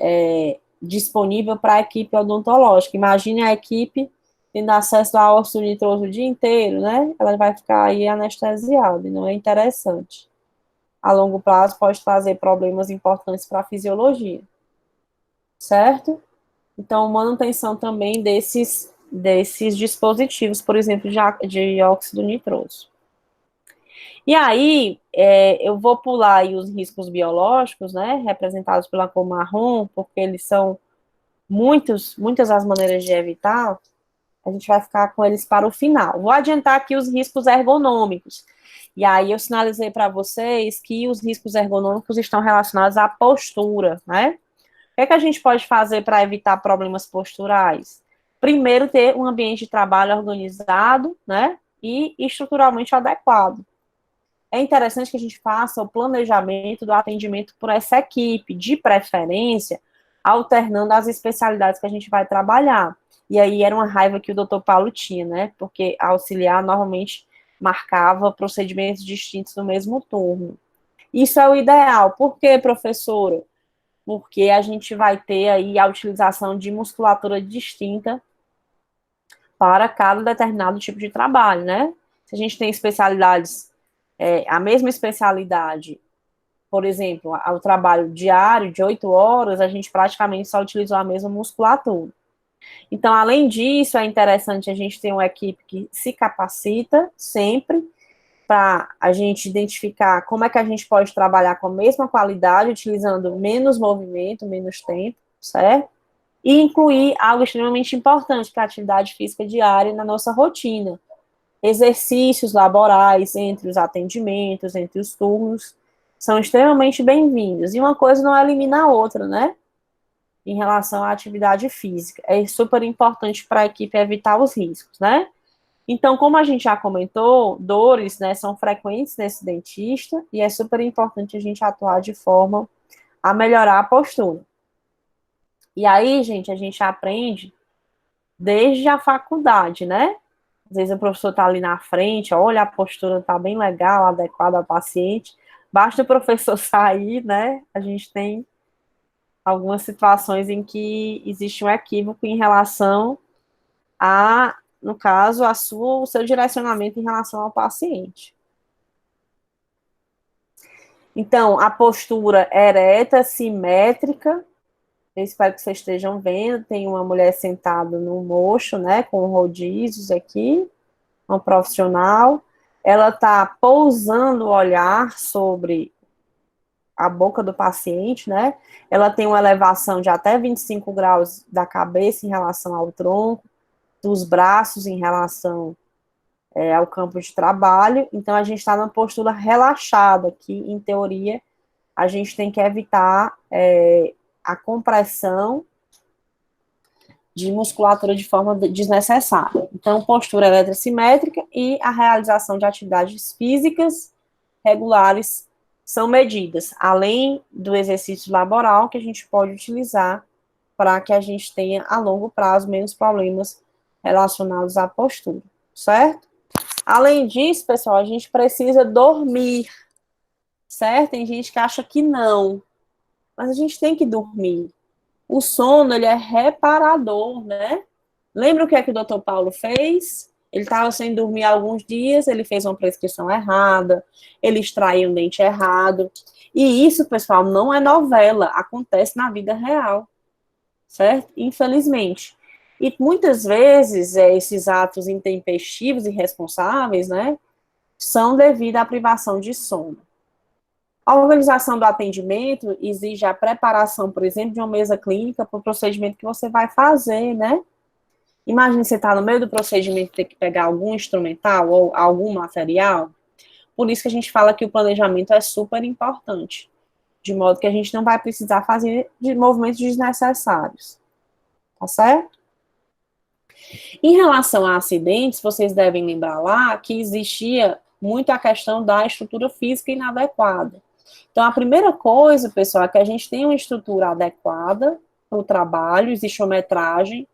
disponível para a equipe odontológica. Imagine a equipe tendo acesso ao óxido nitroso o dia inteiro, né? Ela vai ficar aí anestesiada, e não é interessante. A longo prazo pode trazer problemas importantes para a fisiologia. Certo? Então, manutenção também desses dispositivos, por exemplo, de óxido nitroso. E aí, eu vou pular aí os riscos biológicos, né, representados pela cor marrom, porque eles são muitas as maneiras de evitar. A gente vai ficar com eles para o final. Vou adiantar aqui os riscos ergonômicos. E aí eu sinalizei para vocês que os riscos ergonômicos estão relacionados à postura, né? O que é que a gente pode fazer para evitar problemas posturais? Primeiro, ter um ambiente de trabalho organizado, né? E estruturalmente adequado. É interessante que a gente faça o planejamento do atendimento por essa equipe, de preferência, alternando as especialidades que a gente vai trabalhar. E aí era uma raiva que o doutor Paulo tinha, né? Porque a auxiliar normalmente marcava procedimentos distintos no mesmo turno. Isso é o ideal. Por quê, professora? Porque a gente vai ter aí a utilização de musculatura distinta para cada determinado tipo de trabalho, né? Se a gente tem especialidades, a mesma especialidade, por exemplo, o trabalho diário de 8 horas, a gente praticamente só utilizou a mesma musculatura. Então, além disso, é interessante a gente ter uma equipe que se capacita sempre para a gente identificar como é que a gente pode trabalhar com a mesma qualidade, utilizando menos movimento, menos tempo, certo? E incluir algo extremamente importante, que é a atividade física diária na nossa rotina. Exercícios laborais entre os atendimentos, entre os turnos, são extremamente bem-vindos. E uma coisa não elimina a outra, né? Em relação à atividade física. É super importante para a equipe evitar os riscos, né? Então, como a gente já comentou, dores, né, são frequentes nesse dentista e é super importante a gente atuar de forma a melhorar a postura. E aí, gente, a gente aprende desde a faculdade, né? Às vezes o professor está ali na frente, olha, a postura está bem legal, adequada ao paciente. Basta o professor sair, né? A gente tem algumas situações em que existe um equívoco em relação a, no caso, o seu direcionamento em relação ao paciente. Então, a postura ereta, simétrica, eu espero que vocês estejam vendo, tem uma mulher sentada no mocho, né, com rodízios aqui, uma profissional, ela está pousando o olhar sobre a boca do paciente, né, ela tem uma elevação de até 25 graus da cabeça em relação ao tronco, dos braços em relação ao campo de trabalho, então a gente está numa postura relaxada, que em teoria a gente tem que evitar a compressão de musculatura de forma desnecessária. Então, postura eletrosimétrica e a realização de atividades físicas regulares são medidas, além do exercício laboral que a gente pode utilizar para que a gente tenha, a longo prazo, menos problemas relacionados à postura, certo? Além disso, pessoal, a gente precisa dormir, certo? Tem gente que acha que não, mas a gente tem que dormir. O sono, ele é reparador, né? Lembra o que é que o doutor Paulo fez? Ele estava sem dormir há alguns dias, ele fez uma prescrição errada, ele extraiu um dente errado. E isso, pessoal, não é novela, acontece na vida real, certo? Infelizmente. E muitas vezes esses atos intempestivos e irresponsáveis, né, são devido à privação de sono. A organização do atendimento exige a preparação, por exemplo, de uma mesa clínica para o procedimento que você vai fazer, né? Imagine você estar no meio do procedimento e ter que pegar algum instrumental ou algum material. Por isso que a gente fala que o planejamento é super importante, de modo que a gente não vai precisar fazer de movimentos desnecessários. Tá certo? Em relação a acidentes, vocês devem lembrar lá que existia muito a questão da estrutura física inadequada. Então, a primeira coisa, pessoal, é que a gente tem uma estrutura adequada para o trabalho, existe uma metragem,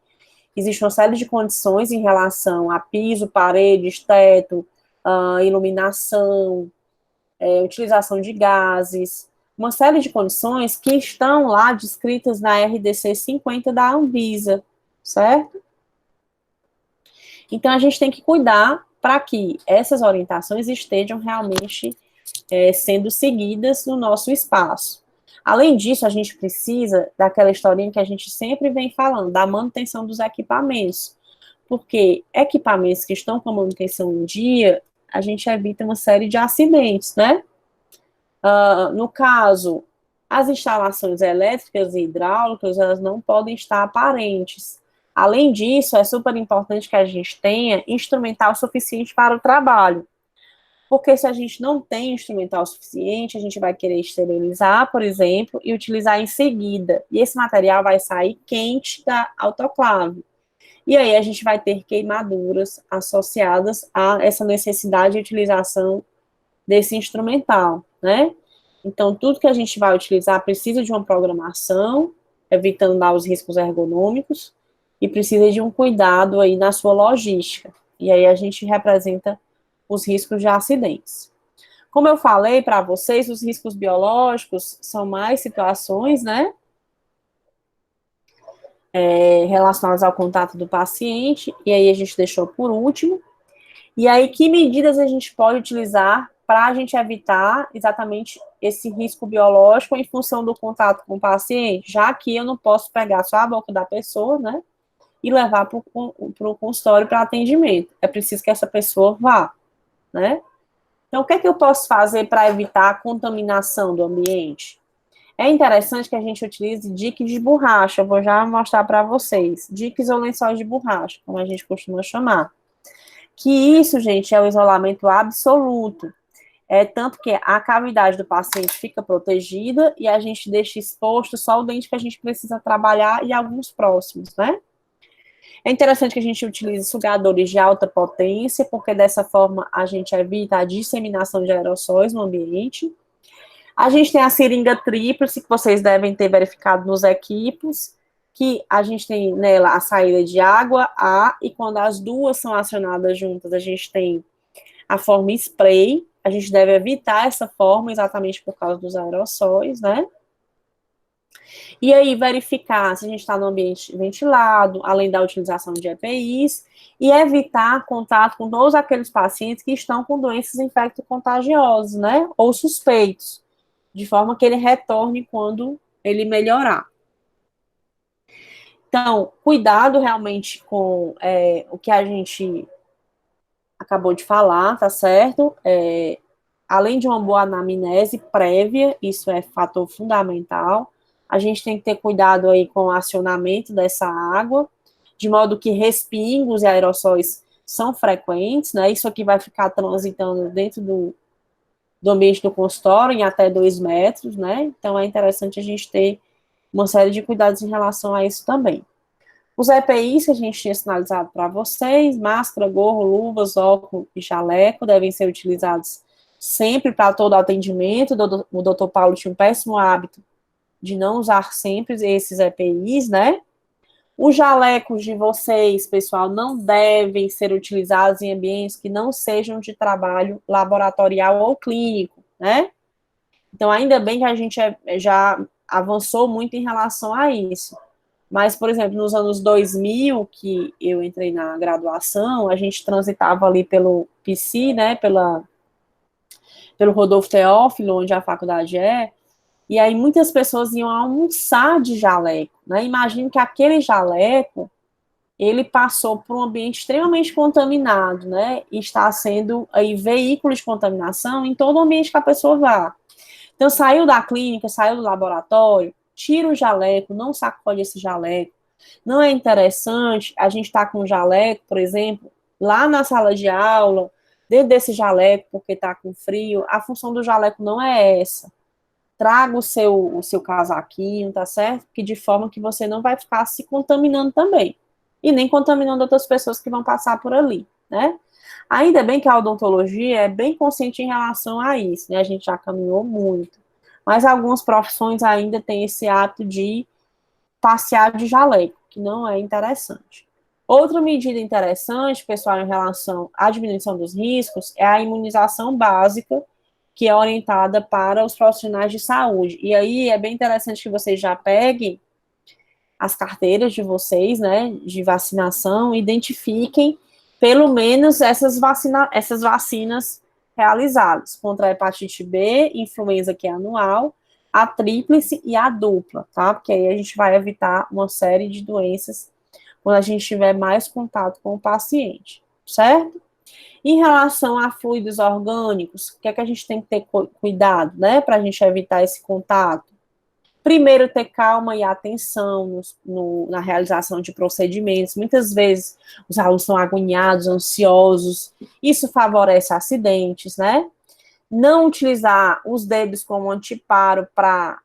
existe uma série de condições em relação a piso, paredes, teto, iluminação, utilização de gases, uma série de condições que estão lá descritas na RDC 50 da Anvisa, certo? Então, a gente tem que cuidar para que essas orientações estejam realmente sendo seguidas no nosso espaço. Além disso, a gente precisa daquela historinha que a gente sempre vem falando, da manutenção dos equipamentos, porque equipamentos que estão com manutenção em dia, a gente evita uma série de acidentes, né? No caso, as instalações elétricas e hidráulicas, elas não podem estar aparentes. Além disso, é super importante que a gente tenha instrumental suficiente para o trabalho. Porque se a gente não tem instrumental suficiente, a gente vai querer esterilizar, por exemplo, e utilizar em seguida. E esse material vai sair quente da autoclave. E aí a gente vai ter queimaduras associadas a essa necessidade de utilização desse instrumental, né? Então, tudo que a gente vai utilizar precisa de uma programação, evitando lá os riscos ergonômicos, e precisa de um cuidado aí na sua logística. E aí a gente representa os riscos de acidentes. Como eu falei para vocês, os riscos biológicos são mais situações, né, relacionadas ao contato do paciente, e aí a gente deixou por último. E aí, que medidas a gente pode utilizar para a gente evitar exatamente esse risco biológico em função do contato com o paciente, já que eu não posso pegar só a boca da pessoa, né, e levar para o consultório para atendimento. É preciso que essa pessoa vá, né? Então, o que é que eu posso fazer para evitar a contaminação do ambiente? É interessante que a gente utilize diques de borracha, eu vou já mostrar para vocês, diques ou lençóis de borracha, como a gente costuma chamar. Que isso, gente, é o isolamento absoluto. Tanto que a cavidade do paciente fica protegida e a gente deixa exposto só o dente que a gente precisa trabalhar e alguns próximos, né? É interessante que a gente utilize sugadores de alta potência, porque dessa forma a gente evita a disseminação de aerossóis no ambiente. A gente tem a seringa tríplice, que vocês devem ter verificado nos equipos, que a gente tem nela a saída de água, ar, e quando as duas são acionadas juntas, a gente tem a forma spray. A gente deve evitar essa forma exatamente por causa dos aerossóis, né? E aí, verificar se a gente está no ambiente ventilado, além da utilização de EPIs, e evitar contato com todos aqueles pacientes que estão com doenças infecto-contagiosas, né? Ou suspeitos, de forma que ele retorne quando ele melhorar. Então, cuidado realmente com o que a gente acabou de falar, tá certo? Além de uma boa anamnese prévia, isso é fator fundamental. A gente tem que ter cuidado aí com o acionamento dessa água, de modo que respingos e aerossóis são frequentes, né? Isso aqui vai ficar transitando dentro do ambiente do consultório em até 2 metros, né? Então, é interessante a gente ter uma série de cuidados em relação a isso também. Os EPIs que a gente tinha sinalizado para vocês, máscara, gorro, luvas, óculos e jaleco, devem ser utilizados sempre para todo atendimento. O doutor Paulo tinha um péssimo hábito de não usar sempre esses EPIs, né? Os jalecos de vocês, pessoal, não devem ser utilizados em ambientes que não sejam de trabalho laboratorial ou clínico, né? Então, ainda bem que a gente já avançou muito em relação a isso. Mas, por exemplo, nos anos 2000, que eu entrei na graduação, a gente transitava ali pelo PC, né, pelo Rodolfo Teófilo, onde a faculdade e aí muitas pessoas iam almoçar de jaleco, né? Imagine que aquele jaleco, ele passou por um ambiente extremamente contaminado, né? E está sendo aí veículo de contaminação em todo o ambiente que a pessoa vá. Então, saiu da clínica, saiu do laboratório, tira o jaleco, não sacode esse jaleco. Não é interessante a gente estar com o jaleco, por exemplo, lá na sala de aula, dentro desse jaleco, porque está com frio. A função do jaleco não é essa. Traga o seu casaquinho, tá certo? Que de forma que você não vai ficar se contaminando também. E nem contaminando outras pessoas que vão passar por ali, né? Ainda bem que a odontologia é bem consciente em relação a isso, né? A gente já caminhou muito. Mas algumas profissões ainda têm esse ato de passear de jaleco, que não é interessante. Outra medida interessante, pessoal, em relação à diminuição dos riscos, é a imunização básica, que é orientada para os profissionais de saúde. E aí é bem interessante que vocês já peguem as carteiras de vocês, né, de vacinação, identifiquem pelo menos essas vacinas realizadas contra a hepatite B, influenza, que é anual, a tríplice e a dupla, tá? Porque aí a gente vai evitar uma série de doenças quando a gente tiver mais contato com o paciente, certo? Em relação a fluidos orgânicos, o que é que a gente tem que ter cuidado, né, para a gente evitar esse contato? Primeiro, ter calma e atenção na realização de procedimentos. Muitas vezes, os alunos estão agoniados, ansiosos. Isso favorece acidentes, né? Não utilizar os dedos como anteparo para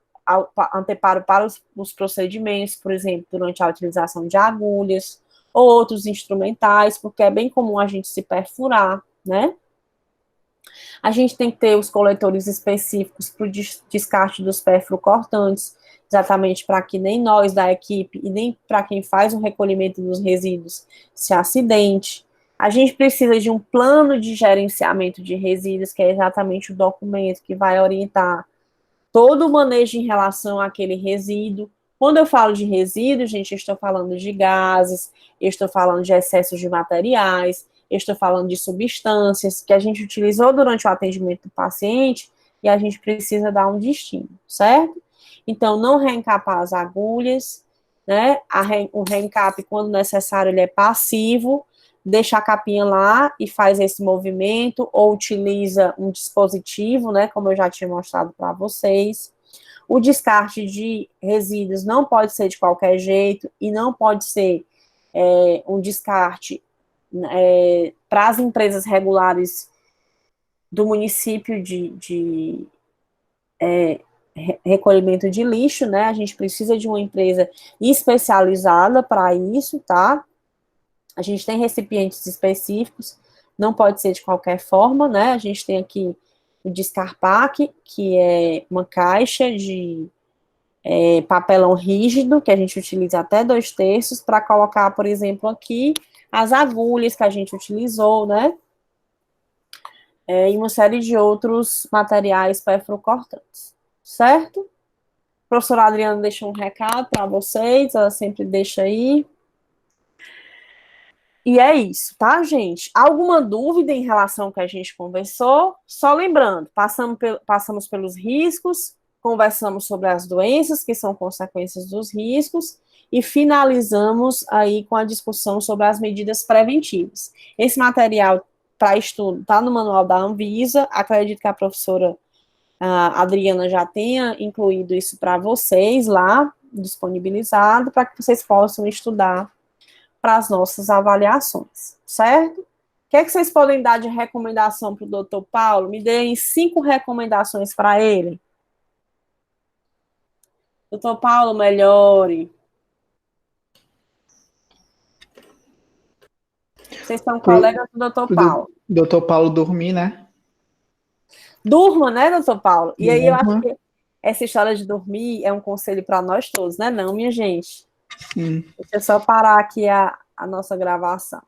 os procedimentos, por exemplo, durante a utilização de agulhas ou outros instrumentais, porque é bem comum a gente se perfurar, né? A gente tem que ter os coletores específicos para o descarte dos perfuro-cortantes, exatamente para que nem nós da equipe e nem para quem faz o recolhimento dos resíduos se acidente. A gente precisa de um plano de gerenciamento de resíduos, que é exatamente o documento que vai orientar todo o manejo em relação àquele resíduo. Quando eu falo de resíduo, gente, eu estou falando de gases, eu estou falando de excessos de materiais, eu estou falando de substâncias que a gente utilizou durante o atendimento do paciente e a gente precisa dar um destino, certo? Então, não reencapar as agulhas, né? O reencape, quando necessário, ele é passivo, deixa a capinha lá e faz esse movimento, ou utiliza um dispositivo, né, como eu já tinha mostrado para vocês. O descarte de resíduos não pode ser de qualquer jeito, e não pode ser um descarte para as empresas regulares do município de recolhimento de lixo, né, a gente precisa de uma empresa especializada para isso, tá? A gente tem recipientes específicos, não pode ser de qualquer forma, né? A gente tem aqui o Descarpac, que é uma caixa de papelão rígido, que a gente utiliza até 2/3, para colocar, por exemplo, aqui as agulhas que a gente utilizou, né? E uma série de outros materiais perfuro-cortantes, certo? A professora Adriana deixou um recado para vocês, ela sempre deixa aí. E é isso, tá, gente? Alguma dúvida em relação ao que a gente conversou? Só lembrando, passamos pelos riscos, conversamos sobre as doenças, que são consequências dos riscos, e finalizamos aí com a discussão sobre as medidas preventivas. Esse material para estudo está no manual da Anvisa, acredito que a professora Adriana já tenha incluído isso para vocês lá, disponibilizado, para que vocês possam estudar para as nossas avaliações, certo? O que é que vocês podem dar de recomendação para o doutor Paulo? Me deem 5 recomendações para ele. Doutor Paulo, melhore. Vocês são colegas do doutor Paulo. Doutor Paulo dormir, né? Durma, né, doutor Paulo? E aí eu acho Durma. que essa história de dormir é um conselho para nós todos, né? Não, minha gente. Sim. Deixa eu só parar aqui a nossa gravação.